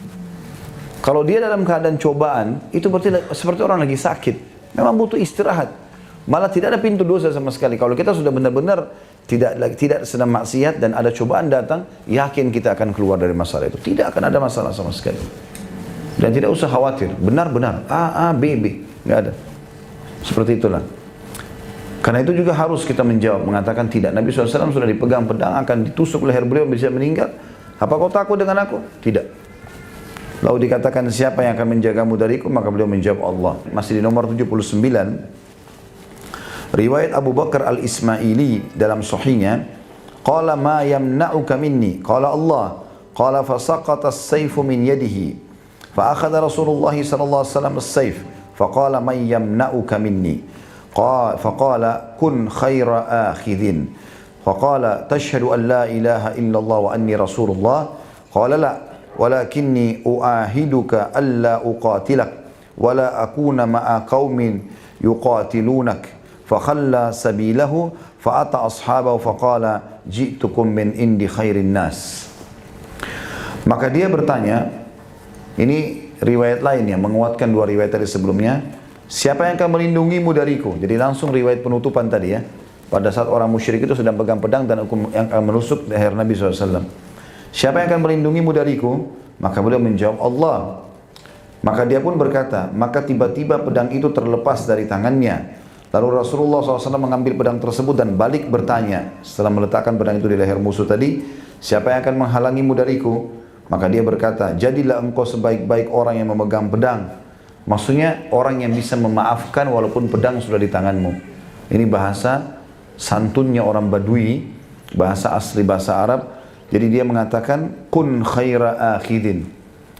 Kalau dia dalam keadaan cobaan, itu berarti seperti orang lagi sakit. Memang butuh istirahat. Malah tidak ada pintu dosa sama sekali. Kalau kita sudah benar-benar tidak sedang maksiat dan ada cobaan datang, yakin kita akan keluar dari masalah itu. Tidak akan ada masalah sama sekali. Dan tidak usah khawatir. Benar-benar. A, B, B. Nggak ada. Seperti itulah. Karena itu juga harus kita menjawab. Mengatakan tidak. Nabi SAW sudah dipegang pedang, akan ditusuk leher beliau, bisa meninggal. Apa kau takut dengan aku? Tidak. Lalu dikatakan siapa yang akan menjagamu dariku, maka beliau menjawab Allah. Masih di nomor 79. Riwayat Abu Bakar Al-Ismaili dalam sahihnya, qala ma yamna'uka minni, qala Allah, qala fasaqata as-sayfu min yadihi, fa akhadha Rasulullah sallallahu alaihi wasallam as-sayf, fa qala man yamna'uka minni, fa qala kun khaira akhidhin, fa qala tashhadu an la ilaha illallah wa anni rasulullah, qala la walakinni uahiduka alla uqatilak wala akuna ma'a qaumin yuqatilunak fakhalla sabilahu fa'ata ashabahu faqala ji'tukum min indi khairin nas. Maka dia bertanya, ini riwayat lain yang menguatkan dua riwayat tadi sebelumnya, siapa yang akan melindungimu dariku? Jadi langsung riwayat penutupan tadi ya, pada saat orang musyrik itu sedang pegang pedang dan yang akan menusuk leher Nabi SAW. Siapa yang akan melindungimu dariku? Maka beliau menjawab Allah. Maka dia pun berkata, maka tiba-tiba pedang itu terlepas dari tangannya. Lalu Rasulullah SAW mengambil pedang tersebut dan balik bertanya. Setelah meletakkan pedang itu di leher musuh tadi, siapa yang akan menghalangimu dariku? Maka dia berkata, jadilah engkau sebaik-baik orang yang memegang pedang. Maksudnya orang yang bisa memaafkan walaupun pedang sudah di tanganmu. Ini bahasa santunnya orang Badui, bahasa asli bahasa Arab. Jadi dia mengatakan kun khaira akhidin.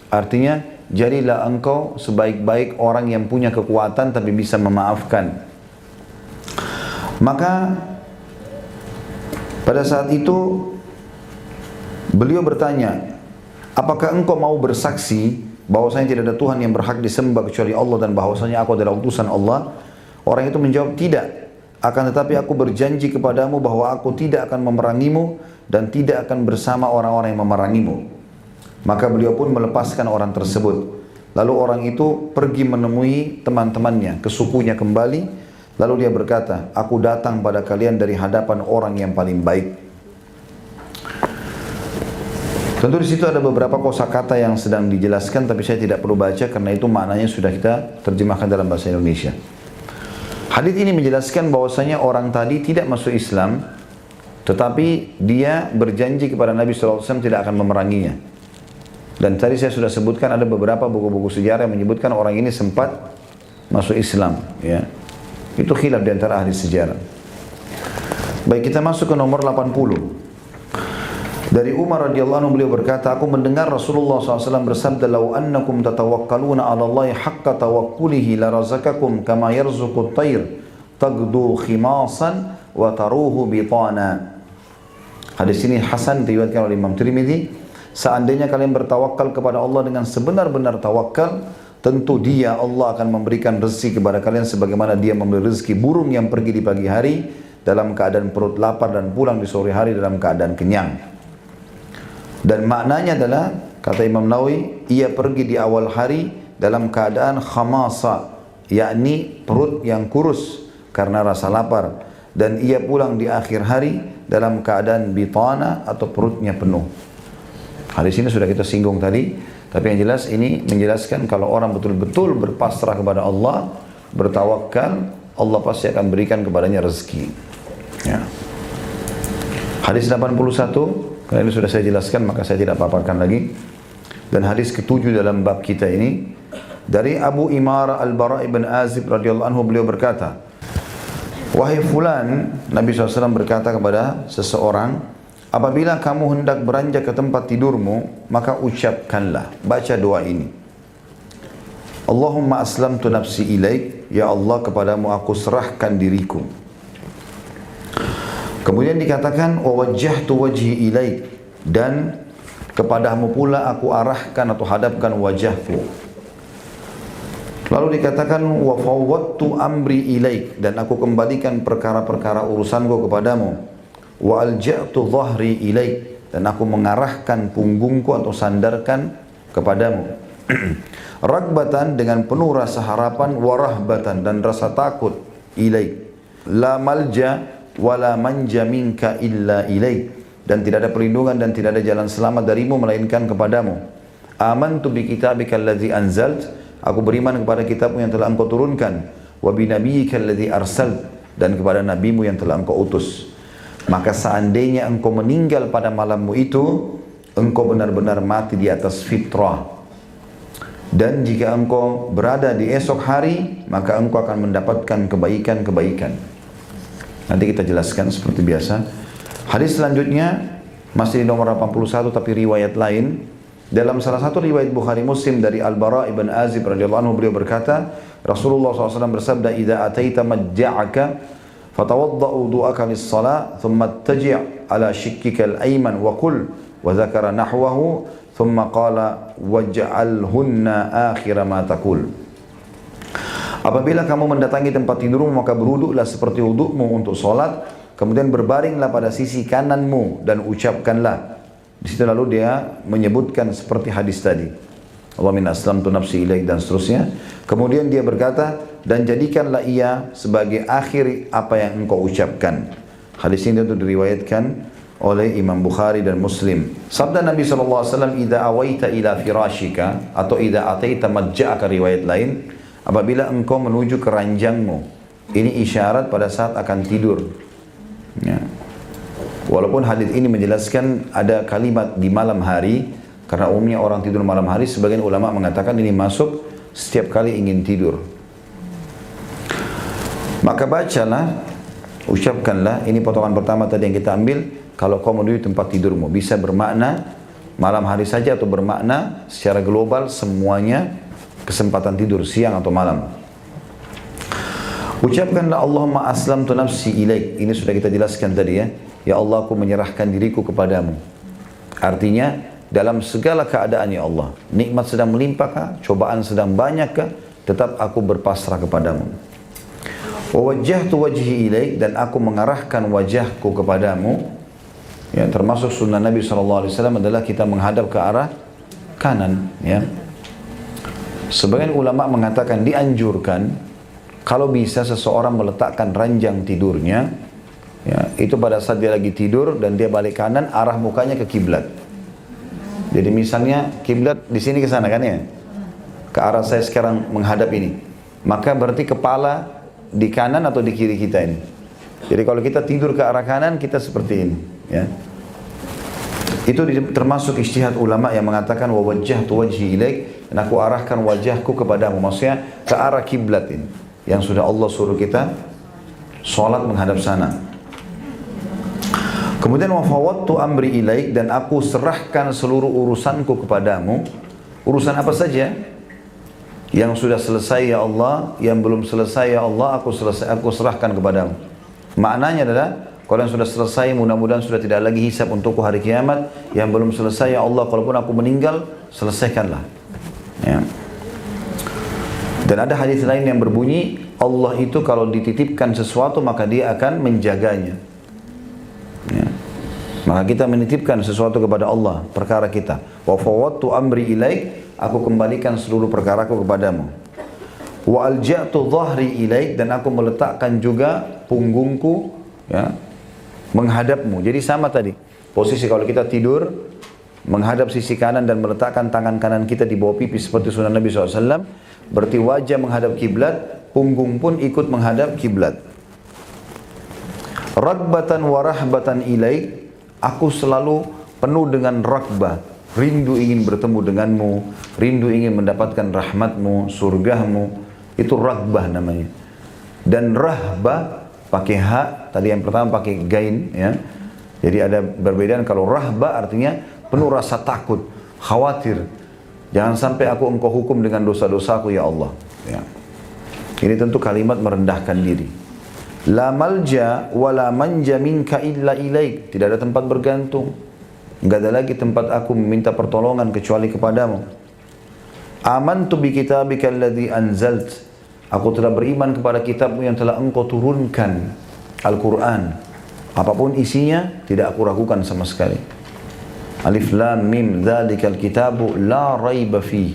Artinya jadilah engkau sebaik-baik orang yang punya kekuatan tapi bisa memaafkan. Maka pada saat itu beliau bertanya, apakah engkau mau bersaksi bahwasanya tidak ada Tuhan yang berhak disembah kecuali Allah dan bahwasanya aku adalah utusan Allah? Orang itu menjawab, tidak. Akan tetapi aku berjanji kepadamu bahwa aku tidak akan memerangimu dan tidak akan bersama orang-orang yang memerangimu. Maka beliau pun melepaskan orang tersebut. Lalu orang itu pergi menemui teman-temannya, ke sukunya kembali. Lalu dia berkata, aku datang pada kalian dari hadapan orang yang paling baik. Tentu di situ ada beberapa kosakata yang sedang dijelaskan, tapi saya tidak perlu baca karena itu maknanya sudah kita terjemahkan dalam bahasa Indonesia. Hadis ini menjelaskan bahwasanya orang tadi tidak masuk Islam, tetapi dia berjanji kepada Nabi SAW tidak akan memeranginya. Dan tadi saya sudah sebutkan ada beberapa buku-buku sejarah yang menyebutkan orang ini sempat masuk Islam. Ya. Itu khilaf di antara ahli sejarah. Baik, kita masuk ke nomor 80. Dari Umar radhiyallahu anhu beliau berkata, aku mendengar Rasulullah SAW bersabda, "Lau annakum tatawakkaluna 'ala Allahi haqqa tawakkulihi la razaqakum kama yarzuqut tayr tagdu khimasan wa taruhu bitana." Hadis ini hasan diriwayatkan oleh Imam Tirmidzi. Seandainya kalian bertawakal kepada Allah dengan sebenar-benar tawakal, tentu dia Allah akan memberikan rezeki kepada kalian sebagaimana dia memberi rezeki burung yang pergi di pagi hari dalam keadaan perut lapar dan pulang di sore hari dalam keadaan kenyang. Dan maknanya adalah, kata Imam Nawawi, ia pergi di awal hari dalam keadaan khamasa, yakni perut yang kurus karena rasa lapar, dan ia pulang di akhir hari dalam keadaan bitana atau perutnya penuh. Hadis ini sudah kita singgung tadi, tapi yang jelas ini menjelaskan kalau orang betul-betul berpasrah kepada Allah, bertawakal, Allah pasti akan berikan kepadanya rezeki. Ya. Hadis 81, karena ini sudah saya jelaskan maka saya tidak paparkan lagi. Dan hadis ke-7 dalam bab kita ini dari Abu Imara Al-Bara' ibn Azib radhiyallahu anhu, beliau berkata, wahai fulan, Nabi SAW berkata kepada seseorang, apabila kamu hendak beranjak ke tempat tidurmu, maka ucapkanlah, baca doa ini. Allahumma aslamtu nafsi ilaik, ya Allah kepadamu aku serahkan diriku. Kemudian dikatakan, wa wajjahtu wajhi ilaik, dan kepadamu pula aku arahkan atau hadapkan wajahku. Lalu dikatakan, wa fawwadtu amri ilaik, dan aku kembalikan perkara-perkara urusanku kepadamu. Wa alja'tu dhahri ilaik, dan aku mengarahkan punggungku atau sandarkan kepadamu. Ragbatan, dengan penuh rasa harapan, warahbatan, dan rasa takut, ilaik. La malja wa la manja minka illa ilaik, dan tidak ada perlindungan dan tidak ada jalan selamat darimu melainkan kepadamu. Amantu bi kitabika alladzi anzalt, aku beriman kepada kitabmu yang telah engkau turunkan. Wa bi nabiyyika alladzi arsalt, dan kepada nabimu yang telah engkau utus. Maka seandainya engkau meninggal pada malammu itu, engkau benar-benar mati di atas fitrah. Dan jika engkau berada di esok hari, maka engkau akan mendapatkan kebaikan-kebaikan. Nanti kita jelaskan seperti biasa. Hadis selanjutnya masih di nomor 81 tapi riwayat lain. Dalam salah satu riwayat Bukhari Muslim dari Al-Bara' ibn Azib radhiyallahu anhu, beliau berkata, Rasulullah SAW bersabda, idza ataita majja'aka fatawadda wudu'aka lis-salah thumma ittaji' ala shikkika al-ayman wa qul wa dzakara nahwahu thumma qala waj'alhunna akhira ma taqul. Apabila kamu mendatangi tempat tidurmu, maka berwuduklah seperti wudukmu untuk salat, kemudian berbaringlah pada sisi kananmu dan ucapkanlah. Di situ lalu dia menyebutkan seperti hadis tadi, Allahumma aslamtu nafsi ilaik, dan seterusnya. Kemudian dia berkata, dan jadikanlah ia sebagai akhir apa yang engkau ucapkan. Hadis ini itu diriwayatkan oleh Imam Bukhari dan Muslim. Sabda Nabi SAW, idza awaita ila firashika, atau idza ataita majja'aka, riwayat lain, apabila engkau menuju ke ranjangmu. Ini isyarat pada saat akan tidur. Ya. Walaupun hadis ini menjelaskan ada kalimat di malam hari, karena umumnya orang tidur malam hari, sebagian ulama mengatakan ini masuk setiap kali ingin tidur. Maka bacalah, ucapkanlah, ini potongan pertama tadi yang kita ambil, kalau kau menuju tempat tidurmu. Bisa bermakna malam hari saja atau bermakna secara global semuanya kesempatan tidur, siang atau malam. Ucapkanlah Allahumma aslamtu nafsi ilaik. Ini sudah kita jelaskan tadi ya. Ya Allah, aku menyerahkan diriku kepadamu. Artinya dalam segala keadaan ya Allah, nikmat sedang melimpahkah, cobaan sedang banyakkah, tetap aku berpasrah kepadamu. Wa wajjahtu wajhi ilaik, dan aku mengarahkan wajahku kepadamu. Ya, termasuk sunnah Nabi SAW adalah kita menghadap ke arah kanan. Ya. Sebagian ulama mengatakan dianjurkan kalau bisa seseorang meletakkan ranjang tidurnya, ya, itu pada saat dia lagi tidur dan dia balik kanan, arah mukanya ke kiblat. Jadi misalnya kiblat di sini ke sana kan ya, ke arah saya sekarang menghadap ini, maka berarti kepala di kanan atau di kiri kita ini. Jadi kalau kita tidur ke arah kanan, kita seperti ini. Ya. Itu termasuk ijtihad ulama yang mengatakan wa wajjahtu wajhi ilaik, dan aku arahkan wajahku kepadamu, maksudnya ke arah kiblat ini yang sudah Allah suruh kita salat menghadap sana. Kemudian wa fawwadtu amri ilaik, dan aku serahkan seluruh urusanku kepadamu. Urusan apa saja yang sudah selesai ya Allah, yang belum selesai ya Allah, aku serahkan kepadamu. Maknanya adalah kalau yang sudah selesai mudah-mudahan sudah tidak lagi hisab untukku hari kiamat. Yang belum selesai ya Allah, kalaupun aku meninggal, selesaikanlah. Ya. Dan ada hadis lain yang berbunyi, Allah itu kalau dititipkan sesuatu maka dia akan menjaganya. Ya. Maka kita menitipkan sesuatu kepada Allah, perkara kita. Wa fawwadtu amri ilaik, aku kembalikan seluruh perkaraku kepadamu. Wa alja'tu dhahri ilaik, dan aku meletakkan juga punggungku, ya, menghadapmu. Jadi sama tadi, posisi kalau kita tidur menghadap sisi kanan dan meletakkan tangan kanan kita di bawah pipi seperti sunnah Nabi SAW, berarti wajah menghadap kiblat, punggung pun ikut menghadap kiblat. Ragbatan wa rahbatan ilaik, aku selalu penuh dengan ragbah, rindu ingin bertemu denganmu, rindu ingin mendapatkan rahmatmu, surgamu, itu ragbah namanya. Dan rahbah pakai ha, tadi yang pertama pakai gain, ya. Jadi ada perbedaan. Kalau rahbah artinya penuh rasa takut, khawatir. Jangan sampai engkau hukum dengan dosa-dosaku ya Allah. Ya. Ini tentu kalimat merendahkan diri. La malja wa la manja minka illa ilaik. Tidak ada tempat bergantung. Enggak ada lagi tempat aku meminta pertolongan kecuali kepadamu. Amantu bi kitabika alladhi anzalt. Aku telah beriman kepada kitabmu yang telah engkau turunkan, Al-Quran. Apapun isinya, tidak aku ragukan sama sekali. Alif lam mim dzalikal kitabu la raiba fi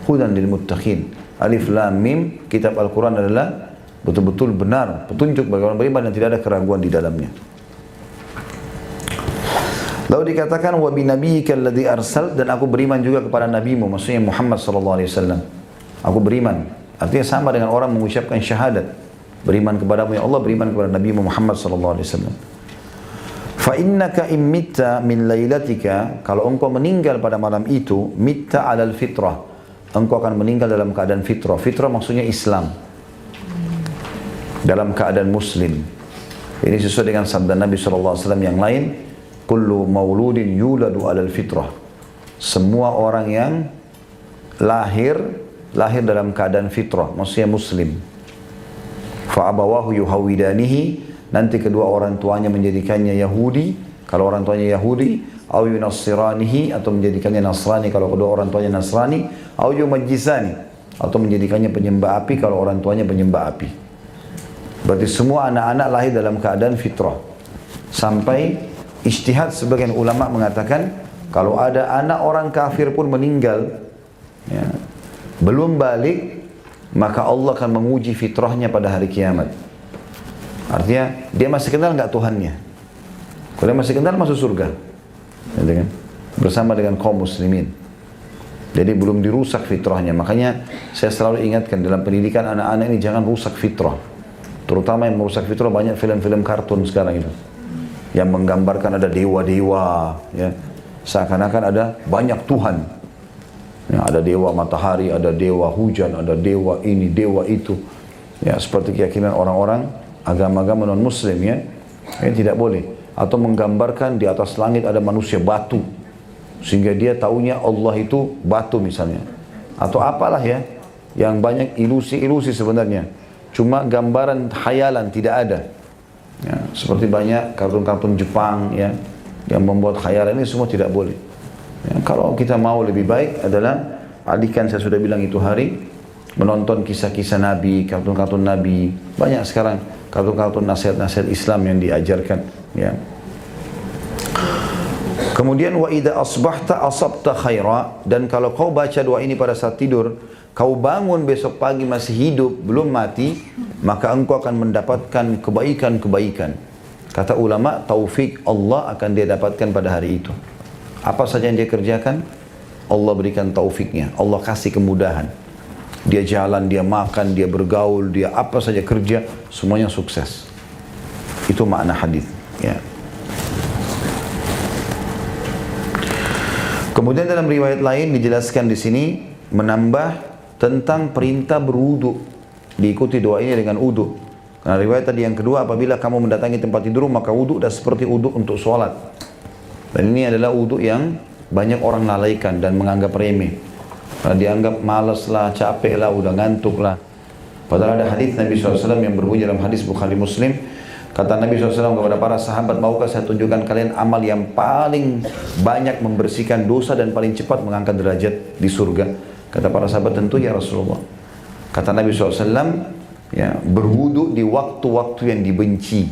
hudan lil muttaqin. Alif lam mim, kitab Al-Quran adalah betul-betul benar, petunjuk bagi orang beriman dan tidak ada keraguan di dalamnya. Lalu dikatakan wa bi nabiyyika alladhi arsal, dan aku beriman juga kepada nabimu, maksudnya Muhammad sallallahu alaihi wasallam. Aku beriman, artinya sama dengan orang mengucapkan syahadat. Beriman kepadamu ya Allah, beriman kepada Nabi Muhammad sallallahu alaihi wasallam. Fa innaka immitta min lailatika, kalau engkau meninggal pada malam itu, mitta alal fitrah, engkau akan meninggal dalam keadaan fitrah. Fitrah maksudnya Islam, dalam keadaan muslim. Ini sesuai dengan sabda Nabi sallallahu alaihi wasallam yang lain, kullu mauludin yuladu alal fitrah. Semua orang yang lahir dalam keadaan fitrah, maksudnya muslim. Fa'abawahu yuhawidanihi, nanti kedua orang tuanya menjadikannya Yahudi, kalau orang tuanya Yahudi, au yunassiranihi, atau menjadikannya Nasrani kalau kedua orang tuanya Nasrani, au yumajjisani, atau menjadikannya penyembah api kalau orang tuanya penyembah api. Berarti semua anak-anak lahir dalam keadaan fitrah. Sampai ijtihad sebagian ulama mengatakan, kalau ada anak orang kafir pun meninggal, ya, belum balik, maka Allah akan menguji fitrahnya pada hari kiamat. Artinya dia masih kenal nggak Tuhannya? Kalau dia masih kenal, masuk surga, gitu kan? Bersama dengan kaum muslimin. Jadi belum dirusak fitrahnya. Makanya saya selalu ingatkan dalam pendidikan anak-anak ini, jangan rusak fitrah. Terutama yang merusak fitrah, banyak film-film kartun sekarang itu yang menggambarkan ada dewa-dewa, ya, seakan-akan ada banyak Tuhan. Ya, ada dewa matahari, ada dewa hujan, ada dewa ini, dewa itu. Ya, seperti keyakinan orang-orang agama-agama non-muslim, ya. Ini tidak boleh. Atau menggambarkan di atas langit ada manusia batu, sehingga dia taunya Allah itu batu misalnya. Atau apalah, ya, yang banyak ilusi-ilusi sebenarnya. Cuma gambaran khayalan, tidak ada. Ya, seperti banyak kartun-kartun Jepang, ya, yang membuat khayalan, ini semua tidak boleh. Ya, kalau kita mau lebih baik adalah alihkan, saya sudah bilang itu hari, menonton kisah-kisah Nabi, kartun-kartun Nabi. Banyak sekarang kartun-kartun nasihat-nasihat Islam yang diajarkan. Ya. Kemudian wa idza asbahta asabta khaira, dan kalau kau baca doa ini pada saat tidur, kau bangun besok pagi masih hidup, belum mati, maka engkau akan mendapatkan kebaikan-kebaikan. Kata ulama, taufik Allah akan dia dapatkan pada hari itu. Apa saja yang dia kerjakan, Allah berikan taufiknya, Allah kasih kemudahan. Dia jalan, dia makan, dia bergaul, dia apa saja kerja, semuanya sukses. Itu makna hadis. Ya. Kemudian dalam riwayat lain dijelaskan di sini menambah tentang perintah berwudu. Diikuti doa ini dengan wudu. Karena riwayat tadi yang kedua, apabila kamu mendatangi tempat tidur maka wudu dan seperti wudu untuk sholat. Dan ini adalah wudu yang banyak orang lalaikan dan menganggap remeh. Karena dianggap malas lah, capek lah, udah ngantuk lah. Padahal ada hadis Nabi SAW yang berbunyi dalam hadis Bukhari Muslim. Kata Nabi SAW kepada para sahabat, maukah saya tunjukkan kalian amal yang paling banyak membersihkan dosa dan paling cepat mengangkat derajat di surga? Kata para sahabat, tentu ya Rasulullah. Kata Nabi SAW, ya, berwudu di waktu-waktu yang dibenci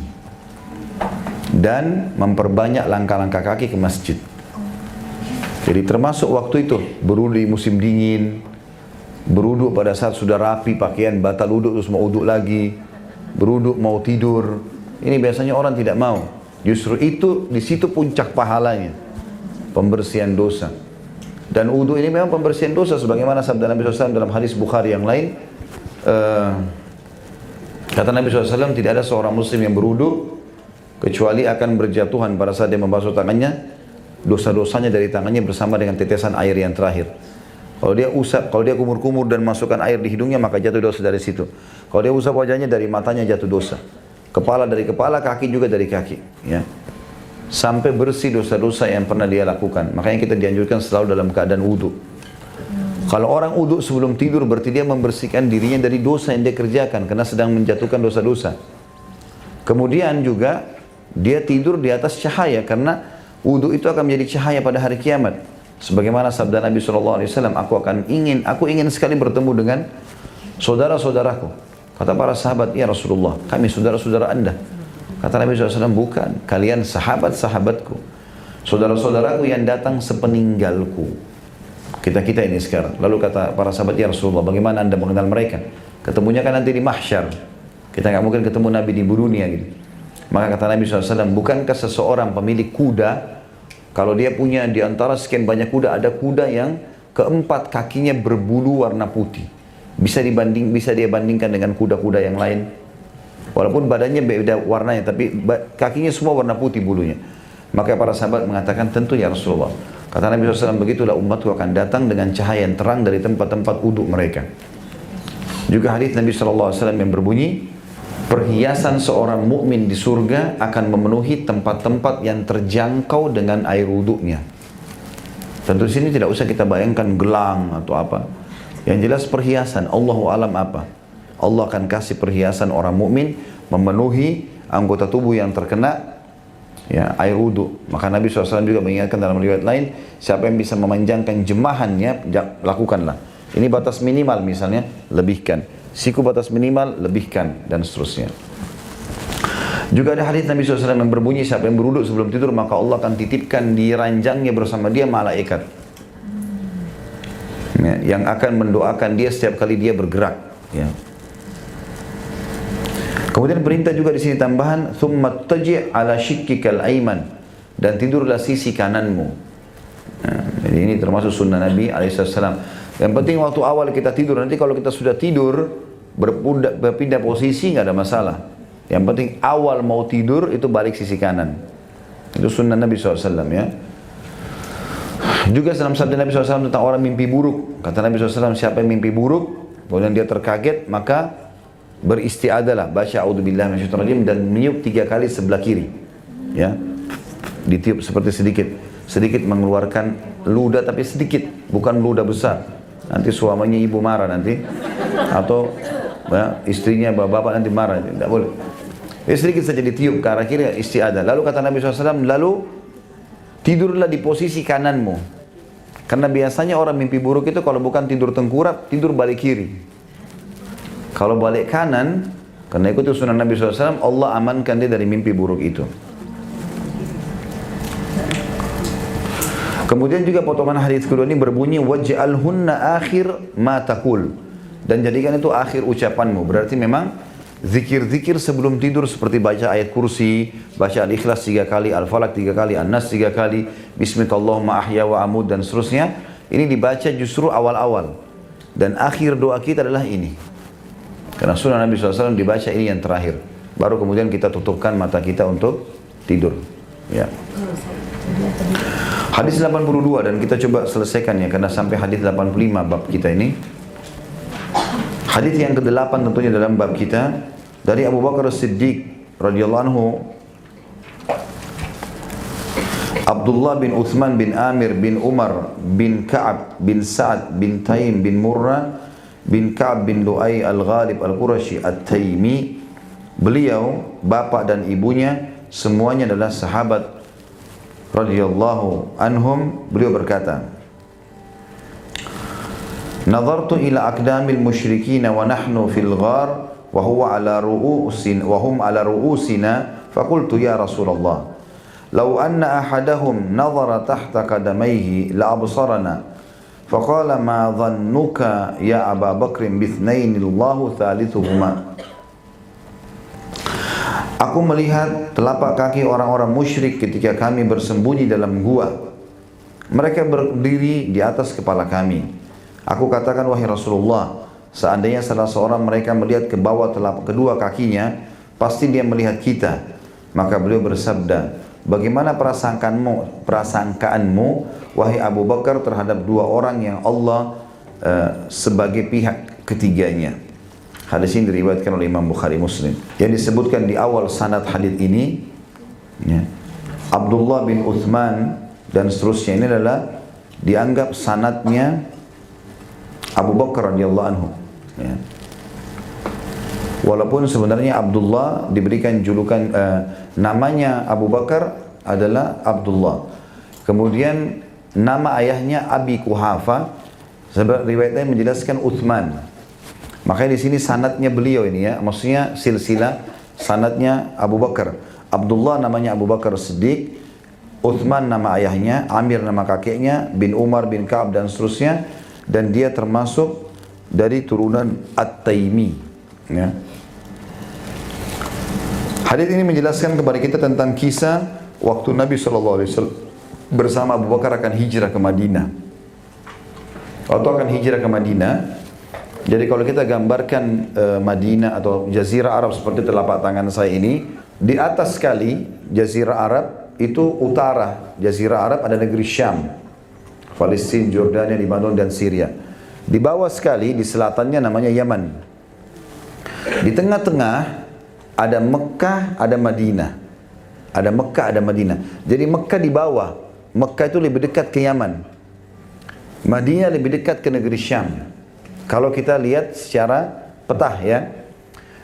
dan memperbanyak langkah-langkah kaki ke masjid. Jadi termasuk waktu itu berwudu di musim dingin, berwudu pada saat sudah rapi pakaian, batal wudu terus mau wudu lagi, berwudu mau tidur. Ini biasanya orang tidak mau. Justru itu di situ puncak pahalanya, pembersihan dosa. Dan wudu ini memang pembersihan dosa sebagaimana sabda Nabi SAW dalam hadis Bukhari yang lain. Kata Nabi SAW, tidak ada seorang muslim yang berwudu kecuali akan berjatuhan pada saat dia membasuh tangannya, dosa-dosanya dari tangannya bersama dengan tetesan air yang terakhir. Kalau dia usap, kalau dia kumur-kumur dan masukkan air di hidungnya, maka jatuh dosa dari situ. Kalau dia usap wajahnya, dari matanya jatuh dosa. Kepala dari kepala, kaki juga dari kaki, ya. Sampai bersih dosa-dosa yang pernah dia lakukan. Makanya kita dianjurkan selalu dalam keadaan wudu. Kalau orang wudu sebelum tidur, berarti dia membersihkan dirinya dari dosa yang dia kerjakan, karena sedang menjatuhkan dosa-dosa. Kemudian juga dia tidur di atas cahaya, karena wudu itu akan menjadi cahaya pada hari kiamat. Sebagaimana sabda Nabi SAW, aku ingin sekali bertemu dengan saudara-saudaraku. Kata para sahabat, ya Rasulullah, kami saudara-saudara Anda. Kata Nabi SAW, bukan, kalian sahabat-sahabatku, saudara-saudaraku yang datang sepeninggalku. Kita ini sekarang. Lalu kata para sahabat, ya Rasulullah, bagaimana Anda mengenal mereka? Ketemunya kan nanti di mahsyar. Kita nggak mungkin ketemu Nabi di dunia gitu. Maka kata Nabi SAW, bukankah seseorang pemilik kuda, kalau dia punya di antara sekian banyak kuda, ada kuda yang keempat kakinya berbulu warna putih. Bisa dia bandingkan dengan kuda-kuda yang lain. Walaupun badannya beda warnanya, tapi kakinya semua warna putih bulunya. Maka para sahabat mengatakan, tentu ya Rasulullah. Kata Nabi SAW, begitulah umatku akan datang dengan cahaya yang terang dari tempat-tempat uduk mereka. Juga hadis Nabi SAW yang berbunyi, perhiasan seorang mukmin di surga akan memenuhi tempat-tempat yang terjangkau dengan air wuduknya. Tentu di sini tidak usah kita bayangkan gelang atau apa. Yang jelas perhiasan, Allahu alam apa. Allah akan kasih perhiasan orang mukmin memenuhi anggota tubuh yang terkena, ya, air wudu. Maka Nabi SAW juga mengingatkan dalam riwayat lain, siapa yang bisa memanjangkan jemahannya, lakukanlah. Ini batas minimal misalnya, lebihkan. Siku batas minimal, lebihkan, dan seterusnya. Juga ada hadis Nabi SAW yang berbunyi, siapa yang berwudu sebelum tidur, maka Allah akan titipkan di ranjangnya bersama dia malaikat, ya, yang akan mendoakan dia setiap kali dia bergerak, ya. Kemudian perintah juga di sini tambahan, thumma taji' ala shikkikal aiman, dan tidurlah sisi kananmu. Nah, jadi ini termasuk sunnah Nabi alaihissalam. Yang penting waktu awal kita tidur, nanti kalau kita sudah tidur berpindah posisi nggak ada masalah. Yang penting awal mau tidur itu balik sisi kanan. Itu sunnah Nabi SAW, ya. Juga dalam sabda Nabi SAW tentang orang mimpi buruk. Kata Nabi SAW, siapa yang mimpi buruk, kemudian dia terkaget, maka beristiadalah, baca a'udzubillahi minasyaitonirrajim dan meniup 3 kali sebelah kiri, ya, ditiup seperti sedikit mengeluarkan ludah, tapi sedikit, bukan ludah besar, nanti suaminya ibu marah nanti, atau ya, istrinya bapak nanti marah, tidak boleh. Sedikit saja ditiup ke arah kiri, istiadah. Lalu kata Nabi SAW, lalu tidurlah di posisi kananmu, karena biasanya orang mimpi buruk itu kalau bukan tidur tengkurap, tidur balik kiri. Kalau balik kanan, karena ikut sunnah Nabi SAW, Allah amankan dia dari mimpi buruk itu. Kemudian juga potongan hadis kedua ini berbunyi, waj'alhunna akhir ma taqul, dan jadikan itu akhir ucapanmu. Berarti memang zikir-zikir sebelum tidur seperti baca ayat kursi, baca al-ikhlas 3 kali, al-falak 3 kali, an-nas 3 kali, bismillahirrahmanirrahim, ahya wa amud, dan seterusnya. Ini dibaca justru awal-awal. Dan akhir doa kita adalah ini. Karena sunnah Nabi SAW dibaca ini yang terakhir. Baru kemudian kita tutupkan mata kita untuk tidur. Ya. Hadis 82, dan kita coba selesaikan ya, karena sampai hadis 85 bab kita ini. Hadis yang ke-8 tentunya dalam bab kita, dari Abu Bakar As-Siddiq radhiyallahu anhu, Abdullah bin Uthman bin Amir bin Umar bin Ka'ab bin Sa'ad bin Taim bin Murrah bin Ka'ab bin Lu'ay al-Ghalib al-Qurashi at-Taimi. Beliau, bapak dan ibunya semuanya adalah sahabat radhiyallahu anhum. Beliau berkata, Nazartu ila aqdamil musyrikin wa nahnu fil ghar wa huwa ala ru'usin wa hum ala ru'usina faqultu ya Rasulullah law anna ahadahum nazara tahta qadamayhi la absarana faqala ma dhannuka ya Aba Bakr bithnain Allahu thalithuhuma. Aku melihat telapak kaki orang-orang musyrik ketika kami bersembunyi dalam gua. Mereka berdiri di atas kepala kami. Aku katakan, wahai Rasulullah, seandainya salah seorang mereka melihat ke bawah telapak kedua kakinya, pasti dia melihat kita. Maka beliau bersabda, bagaimana persangkaanmu, wahai Abu Bakar, terhadap dua orang yang Allah sebagai pihak ketiganya. Hadis ini diriwayatkan oleh Imam Bukhari Muslim. Yang disebutkan di awal sanad hadis ini, ya, Abdullah bin Uthman dan seterusnya, ini adalah dianggap sanadnya Abu Bakar radhiyallahu anhu. Ya. Walaupun sebenarnya Abdullah diberikan julukan namanya Abu Bakar adalah Abdullah. Kemudian nama ayahnya Abi Kuhafa. Sebab riwayatnya menjelaskan Uthman. Makanya di sini sanadnya beliau ini ya, maksudnya silsilah sanadnya Abu Bakar. Abdullah namanya Abu Bakar Siddiq, Uthman nama ayahnya, Amir nama kakeknya, bin Umar bin Ka'ab dan seterusnya. Dan dia termasuk dari turunan At-Taimi. Ya. Hadis ini menjelaskan kepada kita tentang kisah waktu Nabi SAW bersama Abu Bakar akan hijrah ke Madinah. Waktu akan hijrah ke Madinah, jadi kalau kita gambarkan Madinah atau Jazirah Arab seperti telapak tangan saya ini, di atas sekali Jazirah Arab itu utara Jazirah Arab ada negeri Syam, Palestina, Jordania, Lebanon dan Syria. Di bawah sekali di selatannya namanya Yaman. Di tengah-tengah ada Mekah, ada Madinah. Ada Mekah, ada Madinah. Jadi Mekah di bawah. Mekah itu lebih dekat ke Yaman. Madinah lebih dekat ke negeri Syam. Kalau kita lihat secara petah ya.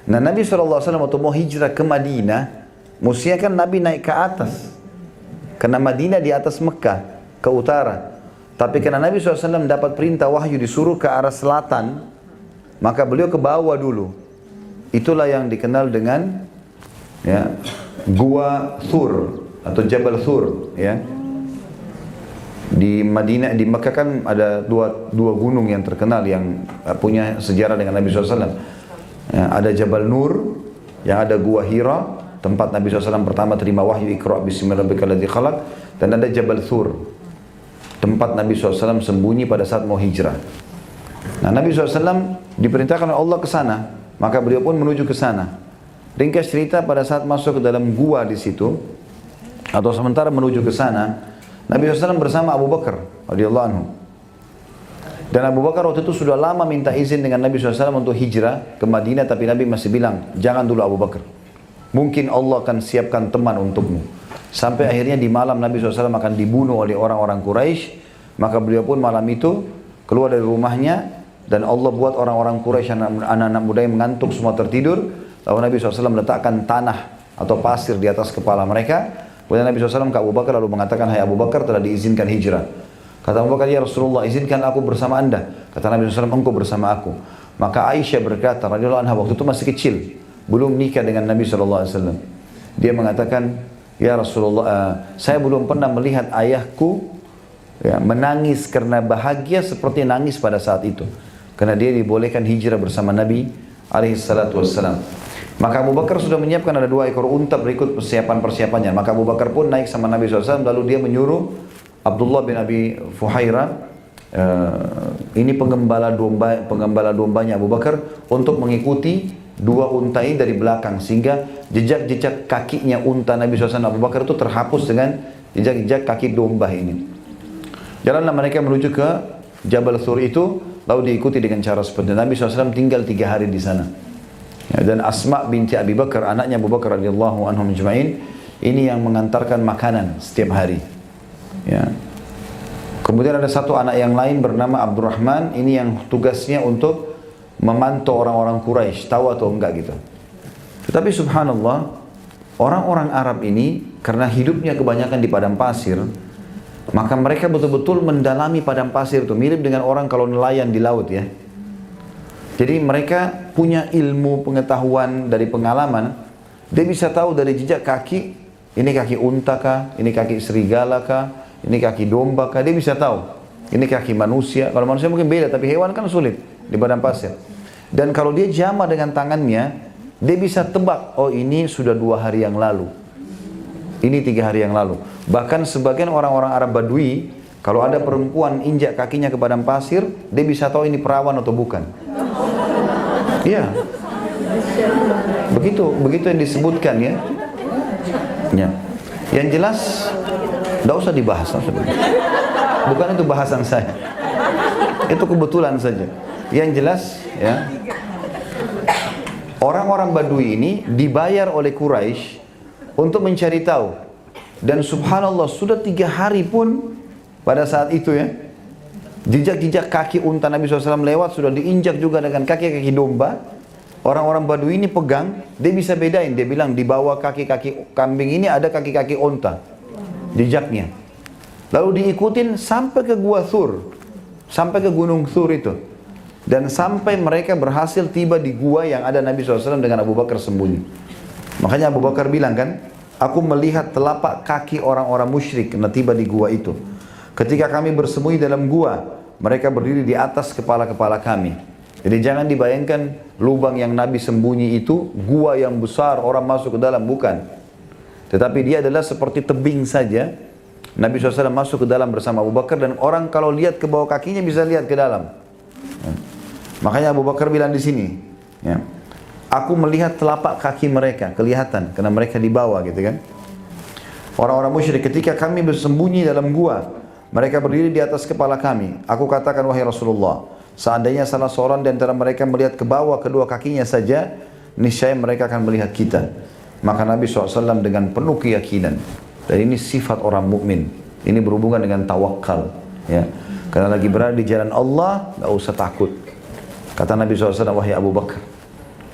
Nah, Nabi SAW waktu mau hijrah ke Madinah, mestinya kan Nabi naik ke atas. Karena Madinah di atas Mekah, ke utara. Tapi karena Nabi SAW dapat perintah wahyu disuruh ke arah selatan, maka beliau ke bawah dulu. Itulah yang dikenal dengan ya, Gua Thur atau Jabal Thur. Ya. Di Madinah, di Mekah kan ada dua gunung yang terkenal yang punya sejarah dengan Nabi SAW. Ya, ada Jabal Nur, yang ada Gua Hira, tempat Nabi SAW pertama terima wahyu Iqra' bismillahirrahmanirrahim khalaq, dan ada Jabal Thur, tempat Nabi SAW sembunyi pada saat mau hijrah. Nah, Nabi SAW diperintahkan oleh Allah ke sana, maka beliau pun menuju ke sana. Ringkas cerita, pada saat masuk ke dalam gua di situ, atau sementara menuju ke sana, Nabi SAW bersama Abu Bakar radhiyallahu anhu. Dan Abu Bakar waktu itu sudah lama minta izin dengan Nabi SAW untuk hijrah ke Madinah, tapi Nabi masih bilang, jangan dulu Abu Bakar. Mungkin Allah akan siapkan teman untukmu. Sampai akhirnya di malam Nabi SAW akan dibunuh oleh orang-orang Quraisy, maka beliau pun malam itu keluar dari rumahnya, dan Allah buat orang-orang Quraisy, anak-anak muda yang mengantuk semua tertidur, lalu Nabi SAW meletakkan tanah atau pasir di atas kepala mereka. Kemudian Nabi SAW ke Abu Bakar lalu mengatakan, hai Abu Bakar, telah diizinkan hijrah. Kata Abu Bakar, ya Rasulullah, izinkan aku bersama anda. Kata Nabi SAW, engkau bersama aku. Maka Aisyah berkata, radhiyallahu anha, waktu itu masih kecil, belum nikah dengan Nabi SAW. Dia mengatakan, ya Rasulullah, saya belum pernah melihat ayahku ya, menangis karena bahagia seperti nangis pada saat itu. Karena dia dibolehkan hijrah bersama Nabi SAW. Maka Abu Bakar sudah menyiapkan ada 2 ekor unta berikut persiapan-persiapannya. Maka Abu Bakar pun naik sama Nabi SAW, lalu dia menyuruh Abdullah bin Abi Fuhairah, ini pengembala dombanya Abu Bakar, untuk mengikuti 2 unta ini dari belakang, sehingga jejak-jejak kakinya unta Nabi SAW Abu Bakar itu terhapus dengan jejak-jejak kaki domba ini. Jalanlah mereka menuju ke Jabal Thur itu, lalu diikuti dengan cara seperti Nabi SAW tinggal 3 hari di sana. Ya, dan Asma binti Abi Bakar, anaknya Abu Bakar radhiyallahu anhum ajma'in, ini yang mengantarkan makanan setiap hari. Ya. Kemudian ada satu anak yang lain bernama Abdurrahman, ini yang tugasnya untuk memantau orang-orang Quraisy, tahu atau enggak gitu. Tetapi subhanallah, orang-orang Arab ini karena hidupnya kebanyakan di padang pasir, Maka mereka betul-betul mendalami padang pasir itu, mirip dengan orang kalau nelayan di laut ya. Jadi mereka punya ilmu pengetahuan dari pengalaman. Dia bisa tahu dari jejak kaki, ini kaki unta kah, ini kaki serigala kah, ini kaki domba kah, dia bisa tahu. Ini kaki manusia. Kalau manusia mungkin beda, tapi hewan kan sulit di padang pasir. Dan kalau dia jama dengan tangannya, dia bisa tebak, oh ini sudah 2 hari yang lalu, ini 3 hari yang lalu. Bahkan sebagian orang-orang Arab Badui, kalau ada perempuan injak kakinya ke padang pasir, dia bisa tahu ini perawan atau bukan. Iya, begitu yang disebutkan ya. Ya. Yang jelas, tidak usah dibahas. Bukan itu bahasan saya, itu kebetulan saja. Yang jelas ya, orang-orang Badui ini dibayar oleh Quraisy untuk mencari tahu. Dan subhanallah sudah 3 hari pun pada saat itu ya, jejak-jejak kaki unta Nabi SAW lewat, sudah diinjak juga dengan kaki-kaki domba. Orang-orang Badui ini pegang, dia bisa bedain. Dia bilang di bawah kaki-kaki kambing ini ada kaki-kaki unta, jejaknya. Lalu diikutin sampai ke Gua Thur, sampai ke Gunung Thur itu. Dan sampai mereka berhasil tiba di gua yang ada Nabi SAW dengan Abu Bakar sembunyi. Makanya Abu Bakar bilang kan, aku melihat telapak kaki orang-orang musyrik kena tiba di gua itu. Ketika kami bersembunyi dalam gua, mereka berdiri di atas kepala-kepala kami. Jadi jangan dibayangkan lubang yang Nabi sembunyi itu gua yang besar, orang masuk ke dalam, bukan. Tetapi dia adalah seperti tebing saja. Nabi SAW masuk ke dalam bersama Abu Bakar, dan orang kalau lihat ke bawah kakinya bisa lihat ke dalam. Makanya Abu Bakar bilang di sini, ya, aku melihat telapak kaki mereka, kelihatan, karena mereka di bawah gitu kan. Orang-orang musyrik ketika kami bersembunyi dalam gua, mereka berdiri di atas kepala kami. Aku katakan, wahai Rasulullah, seandainya salah seorang di antara mereka melihat ke bawah kedua kakinya saja, niscaya mereka akan melihat kita. Maka Nabi SAW dengan penuh keyakinan, dan ini sifat orang mukmin, ini berhubungan dengan tawakal, ya. Karena lagi berada di jalan Allah, gak usah takut. Kata Nabi SAW, wahai Abu Bakar,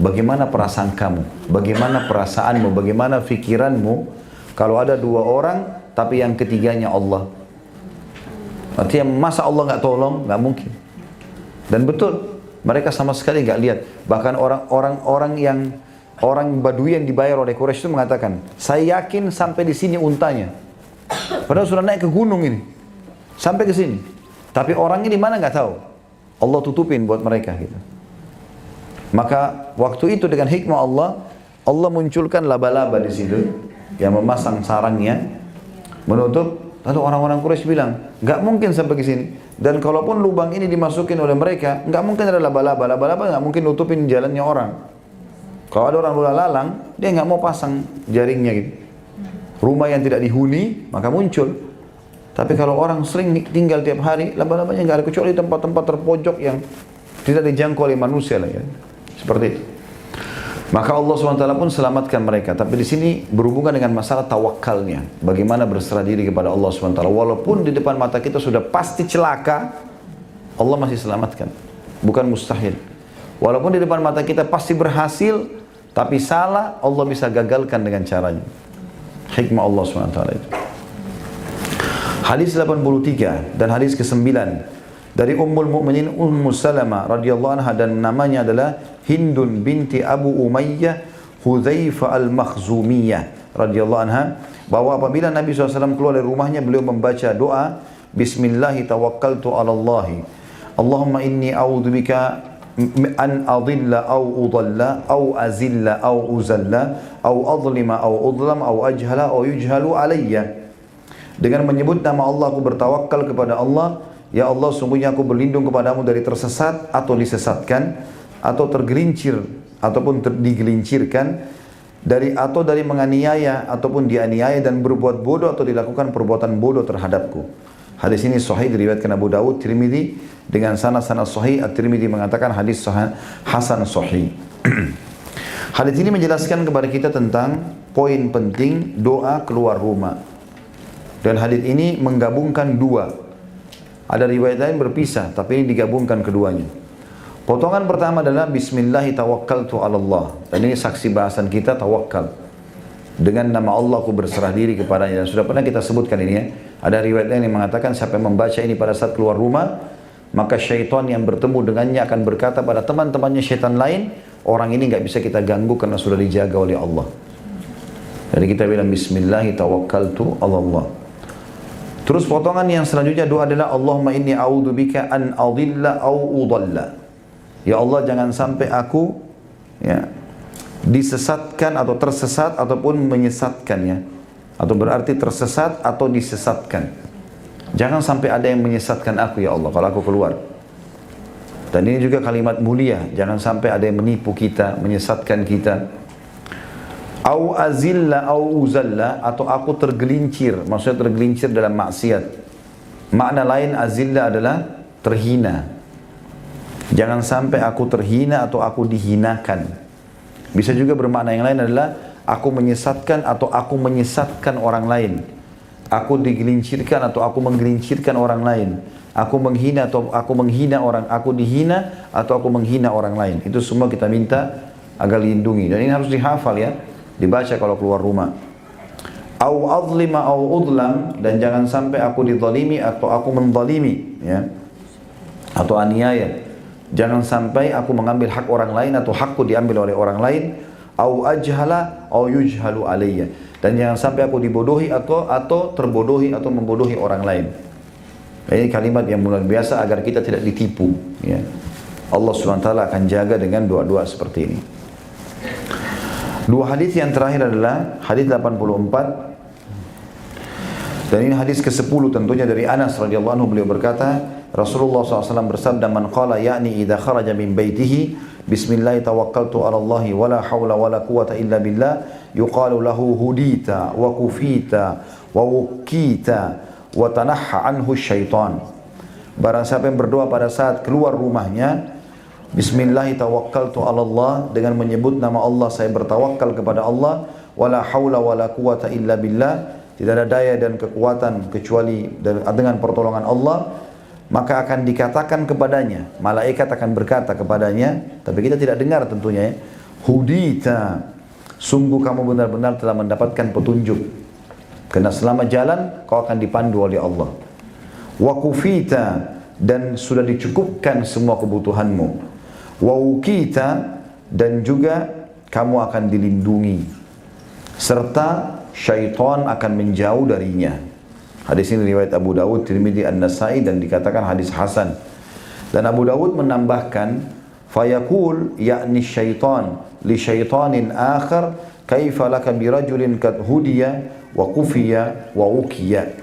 bagaimana perasaan kamu? Bagaimana perasaanmu? Bagaimana fikiranmu kalau ada 2 orang, tapi yang ketiganya Allah? Artinya masa Allah nggak tolong? Nggak mungkin. Dan betul, mereka sama sekali nggak lihat. Bahkan orang Badui yang dibayar oleh Quraisy itu mengatakan, saya yakin sampai di sini untanya. Padahal sudah naik ke gunung ini, sampai ke sini. Tapi orangnya di mana nggak tahu. Allah tutupin buat mereka gitu. Maka waktu itu dengan hikmah Allah munculkan laba-laba di situ yang memasang sarangnya menutup. Lalu orang-orang Quraisy bilang, nggak mungkin sampai ke sini. Dan kalaupun lubang ini dimasukin oleh mereka, nggak mungkin ada laba-laba. Laba-laba nggak mungkin nutupin jalannya orang. Kalau ada orang lalang, dia nggak mau pasang jaringnya gitu. Rumah yang tidak dihuni, maka muncul. Tapi kalau orang sering tinggal tiap hari, laba-labanya nggak ada, kecuali tempat-tempat terpojok yang tidak dijangkau oleh manusia lah ya. Seperti itu. Maka Allah SWT pun selamatkan mereka. Tapi di sini berhubungan dengan masalah tawakalnya. Bagaimana berserah diri kepada Allah SWT. Walaupun di depan mata kita sudah pasti celaka, Allah masih selamatkan. Bukan mustahil. Walaupun di depan mata kita pasti berhasil, tapi salah, Allah bisa gagalkan dengan caranya. Hikmah Allah SWT itu. Hadis 83 dan hadis ke-9 dari Ummul Mukminin Ummu Salamah radhiyallahu anha, dan namanya adalah Hindun binti Abu Umayyah Hudzaifah al-Makhzumiyah radhiyallahu anha, bahwa apabila Nabi SAW keluar dari rumahnya, beliau membaca doa, Bismillahi tawakkaltu ala Allahi, Allahumma inni a'udzubika an adilla au udalla au azilla au uzalla au adlima au udlam au ajhala au yujhalu alayya. Dengan menyebut nama Allah, aku bertawakal kepada Allah. Ya Allah, sungguhnya aku berlindung kepadamu dari tersesat atau disesatkan, atau tergelincir ataupun digelincirkan, dari menganiaya ataupun dianiaya, dan berbuat bodoh atau dilakukan perbuatan bodoh terhadapku. Hadis ini sahih, diriwayatkan Abu Dawud, Tirmidzi dengan sanad sahih. At-Tirmidzi mengatakan hadis hasan sahih. Hadis ini menjelaskan kepada kita tentang poin penting doa keluar rumah. Dan hadis ini menggabungkan 2. Ada riwayat lain berpisah, tapi ini digabungkan keduanya. Potongan pertama adalah Bismillahi tawakkaltu ala Allah. Dan ini saksi bahasan kita, tawakal. Dengan nama Allah aku berserah diri kepadanya. Dan sudah pernah kita sebutkan ini ya. Ada riwayat lain yang mengatakan siapa yang membaca ini pada saat keluar rumah, maka syaitan yang bertemu dengannya akan berkata pada teman-temannya syaitan lain, orang ini nggak bisa kita ganggu karena sudah dijaga oleh Allah. Jadi kita bilang bismillahi tawakkaltu ala Allah. Terus potongan yang selanjutnya doa adalah Allahumma inni a'udzubika an adilla au udalla. Ya Allah, jangan sampai aku ya disesatkan atau tersesat ataupun menyesatkan ya. Atau berarti tersesat atau disesatkan. Jangan sampai ada yang menyesatkan aku ya Allah kalau aku keluar. Dan ini juga kalimat mulia, jangan sampai ada yang menipu kita, menyesatkan kita. Au azilla au uzalla, atau aku tergelincir, maksudnya tergelincir dalam maksiat. Makna lain azilla adalah terhina. Jangan sampai aku terhina atau aku dihinakan. Bisa juga bermakna yang lain adalah aku menyesatkan atau aku menyesatkan orang lain. Aku digelincirkan atau aku menggelincirkan orang lain. Aku menghina atau aku menghina orang, aku dihina atau aku menghina orang lain. Itu semua kita minta agar lindungi. Dan ini harus dihafal ya, dibaca kalau keluar rumah. Au azlima au udlam, dan jangan sampai aku dizalimi atau aku menzalimi ya. Atau aniaya. Jangan sampai aku mengambil hak orang lain atau hakku diambil oleh orang lain. Au ajhala au yujhalu alayya, dan jangan sampai aku dibodohi atau terbodohi atau membodohi orang lain. Ini kalimat yang luar biasa agar kita tidak ditipu ya. Allah SWT akan jaga dengan doa-doa seperti ini. Dua hadis yang terakhir adalah hadis 84, dan ini hadis ke-10 tentunya dari Anas radhiyallahu anhu. Beliau berkata, Rasulullah SAW bersabda, man qala ya'ni idha kharaja min baitihi bismillahi tawakkaltu ala Allahi wa la hawla wa la quwata illa billah yuqalu lahu hudita wa kufita wa wukita wa tanahha anhu syaitan. Barang siapa yang berdoa pada saat keluar rumahnya, bismillahi tawakkaltu ala Allah, dengan menyebut nama Allah saya bertawakal kepada Allah, wa la hawla wa la quwata illa billah, tidak ada daya dan kekuatan kecuali dengan pertolongan Allah, maka akan dikatakan kepadanya, malaikat akan berkata kepadanya, tapi kita tidak dengar tentunya ya, hudita, sungguh kamu benar-benar telah mendapatkan petunjuk, karena selama jalan kau akan dipandu oleh Allah. Wa kufita, dan sudah dicukupkan semua kebutuhanmu. Wa ukita, dan juga kamu akan dilindungi, serta syaitan akan menjauh darinya. Hadis ini riwayat Abu Dawud, Tirmidzi, An-Nasai, dan dikatakan hadis hasan. Dan Abu Dawud menambahkan, fayaqul ya'ni syaitan li syaitanin akhar kaifa laka bi rajulin kad hudiya wa kufiya wa ukiya.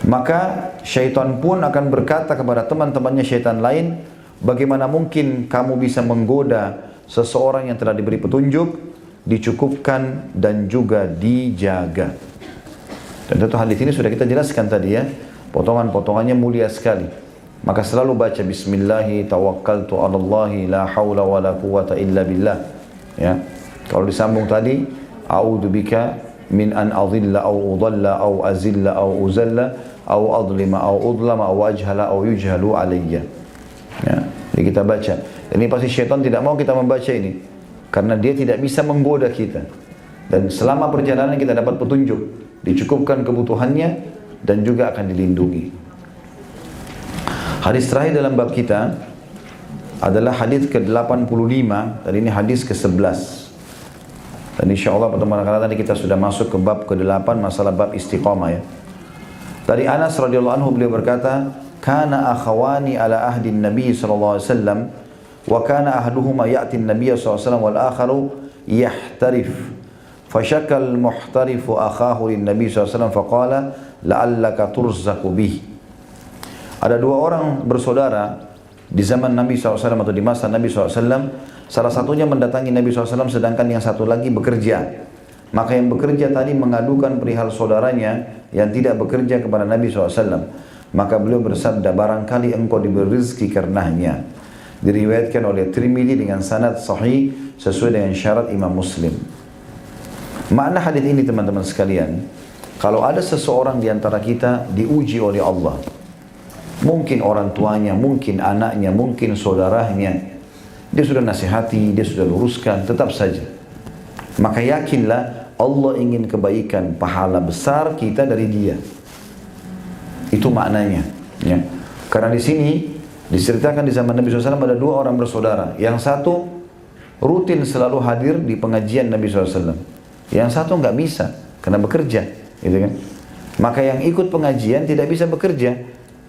Maka syaitan pun akan berkata kepada teman-temannya syaitan lain, bagaimana mungkin kamu bisa menggoda seseorang yang telah diberi petunjuk, dicukupkan dan juga dijaga. Dan tentu hadis ini sudah kita jelaskan tadi ya, potongan-potongannya mulia sekali. Maka selalu baca bismillahi tawakkaltu ala Allahi la hawla wa la quwata illa billah ya. Kalau disambung tadi, a'udzubika min an adhilla au udalla au azilla au uzalla au adlima au udlama au ajhala au yujhalu alayya ya. Jadi kita baca. Dan ini pasti syaitan tidak mau kita membaca ini, karena dia tidak bisa menggoda kita. Dan selama perjalanan kita dapat petunjuk, dicukupkan kebutuhannya, dan juga akan dilindungi. Hadis terakhir dalam bab kita adalah hadis ke-85, dan ini hadis ke-11. Dan insyaAllah pertemuan kali tadi kita sudah masuk ke bab ke-8, masalah bab istiqamah ya. Dari Anas radhiyallahu anhu beliau berkata, kana akhawani ala ahdi Nabi sallallahu alaihi wasallam, wa kana ahduhuma ya'ti an-nabiy sallallahu alaihi wasallam wal akharu yahtarif. Fashakal muhtarifu akhahu lin Nabi SAW faqala la'allaka turzaku bih. Ada dua orang bersaudara di zaman Nabi SAW atau di masa Nabi SAW. Salah satunya mendatangi Nabi SAW sedangkan yang satu lagi bekerja. Maka yang bekerja tadi mengadukan perihal saudaranya yang tidak bekerja kepada Nabi SAW. Maka beliau bersabda, barangkali engkau diberi rezeki karenanya. Diriwayatkan oleh Tirmidzi dengan sanad sahih sesuai dengan syarat Imam Muslim. Makna hadis ini teman-teman sekalian, kalau ada seseorang di antara kita diuji oleh Allah, mungkin orang tuanya, mungkin anaknya, mungkin saudaranya, dia sudah nasihati, dia sudah luruskan, tetap saja, maka yakinlah Allah ingin kebaikan, pahala besar kita dari dia. Itu maknanya. Ya. Karena di sini diceritakan di zaman Nabi SAW ada dua orang bersaudara. Yang satu rutin selalu hadir di pengajian Nabi SAW. Yang satu nggak bisa karena bekerja, gitu kan? Maka yang ikut pengajian tidak bisa bekerja,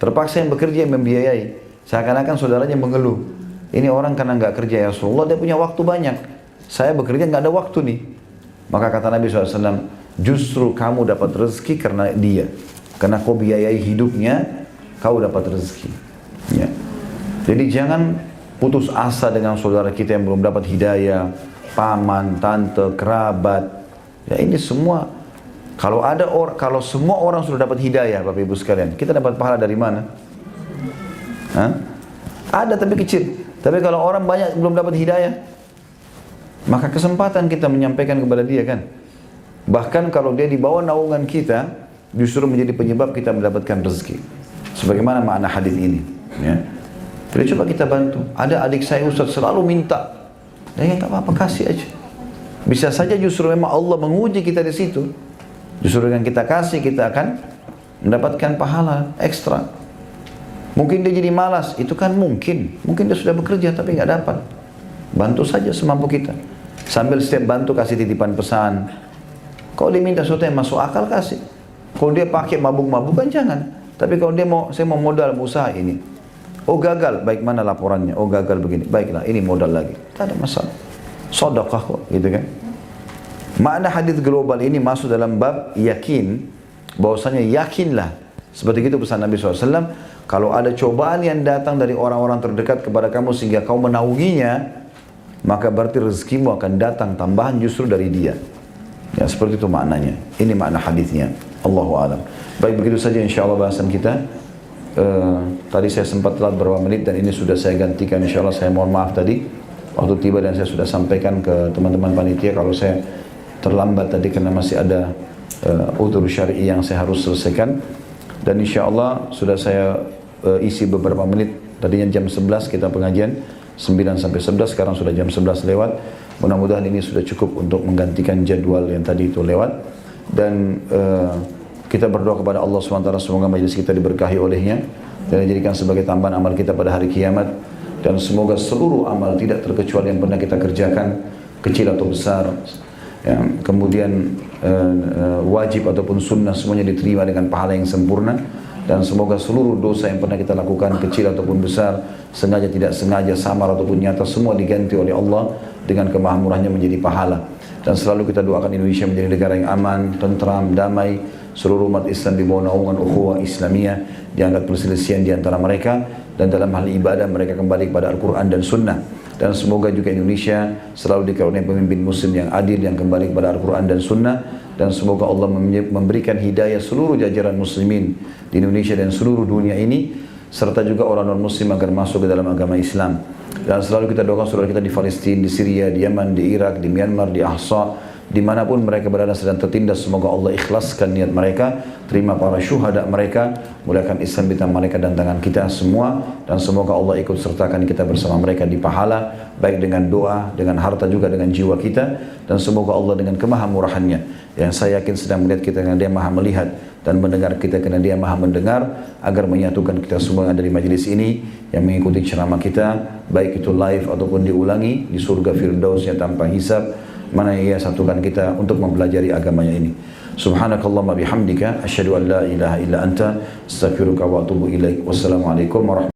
terpaksa yang bekerja yang membiayai. Seakan-akan saudaranya mengeluh. Ini orang karena nggak kerja ya Rasulullah, dia punya waktu banyak. Saya bekerja nggak ada waktu nih. Maka kata Nabi SAW, justru kamu dapat rezeki karena dia. Karena kau biayai hidupnya, kau dapat rezeki. Ya. Jadi jangan putus asa dengan saudara kita yang belum dapat hidayah, paman, tante, kerabat. Ya ini semua, kalau semua orang sudah dapat hidayah, Bapak Ibu sekalian, kita dapat pahala dari mana? Hah? Ada tapi kecil. Tapi kalau orang banyak belum dapat hidayah, maka kesempatan kita menyampaikan kepada dia kan. Bahkan kalau dia di bawah naungan kita, justru menjadi penyebab kita mendapatkan rezeki. Sebagaimana makna hadis ini. Ya. Jadi coba kita bantu. Ada adik saya Ustaz selalu minta. Ya nggak apa-apa, kasih aja. Bisa saja justru memang Allah menguji kita di situ. Justru dengan kita kasih, kita akan mendapatkan pahala ekstra. Mungkin dia jadi malas, itu kan mungkin. Mungkin dia sudah bekerja tapi nggak dapat. Bantu saja semampu kita. Sambil setiap bantu kasih titipan pesan. Kalau dia minta sesuatu yang masuk akal, kasih. Kalau dia pakai mabuk-mabukan, jangan. Tapi kalau dia saya mau modal usaha ini. Oh gagal, baik mana laporannya? Oh gagal begini, baiklah ini modal lagi. Tak ada masalah. Sedekah kok, gitu kan. Makna hadis global ini masuk dalam bab yakin. Bahwasanya yakinlah. Seperti itu pesan Nabi SAW. Kalau ada cobaan yang datang dari orang-orang terdekat kepada kamu sehingga kau menaunginya, maka berarti rezekimu akan datang tambahan justru dari dia. Ya seperti itu maknanya. Ini makna hadisnya. Allahu a'lam. Baik, begitu saja insyaallah bahasan kita. Tadi saya sempat telat beberapa menit dan ini sudah saya gantikan insyaallah. Saya mohon maaf tadi waktu tiba dan saya sudah sampaikan ke teman-teman panitia kalau saya terlambat tadi karena masih ada udzur syar'i yang saya harus selesaikan. Dan insyaallah sudah saya isi beberapa menit. Tadinya jam 11 kita pengajian 9 sampai 11, sekarang sudah jam 11 lewat. Mudah-mudahan ini sudah cukup untuk menggantikan jadwal yang tadi itu lewat. Dan kita berdoa kepada Allah SWT semoga majelis kita diberkahi olehnya dan dijadikan sebagai tambahan amal kita pada hari kiamat. Dan semoga seluruh amal tidak terkecuali yang pernah kita kerjakan, kecil atau besar, yang kemudian wajib ataupun sunnah, semuanya diterima dengan pahala yang sempurna. Dan semoga seluruh dosa yang pernah kita lakukan, kecil ataupun besar, sengaja tidak sengaja, samar ataupun nyata, semua diganti oleh Allah dengan kemahamurahnya menjadi pahala. Dan selalu kita doakan Indonesia menjadi negara yang aman, tentram, damai. Seluruh umat Islam di bawah naungan ukhuwah Islamiyah, diangkat perselisihan di antara mereka, dan dalam hal ibadah mereka kembali kepada Al-Quran dan Sunnah. Dan semoga juga Indonesia selalu dikaruniai pemimpin muslim yang adil, yang kembali kepada Al-Quran dan Sunnah. Dan semoga Allah memberikan hidayah seluruh jajaran muslimin di Indonesia dan seluruh dunia ini, serta juga orang non-muslim agar masuk ke dalam agama Islam. Dan selalu kita doakan saudara kita di Palestina, di Syria, di Yaman, di Irak, di Myanmar, di Ahsa, dimanapun mereka berada sedang tertindas. Semoga Allah ikhlaskan niat mereka, terima para syuhada mereka, muliakan Islam di tangan mereka dan tangan kita semua. Dan semoga Allah ikut sertakan kita bersama mereka di pahala, baik dengan doa, dengan harta juga dengan jiwa kita. Dan semoga Allah dengan kemahamurahannya, yang saya yakin sedang melihat kita karena dia maha melihat, dan mendengar kita karena dia maha mendengar, agar menyatukan kita semua yang ada di majelis ini, yang mengikuti ceramah kita, baik itu live ataupun diulangi di surga firdausnya tanpa hisab, mana ia satukan kita untuk mempelajari agamanya ini. Subhanakallahumma bihamdika asyhadu an la ilaha illa anta astaghfiruka wa atubu ilaik. Wassalamualaikum warahmatullahi wabarakatuh.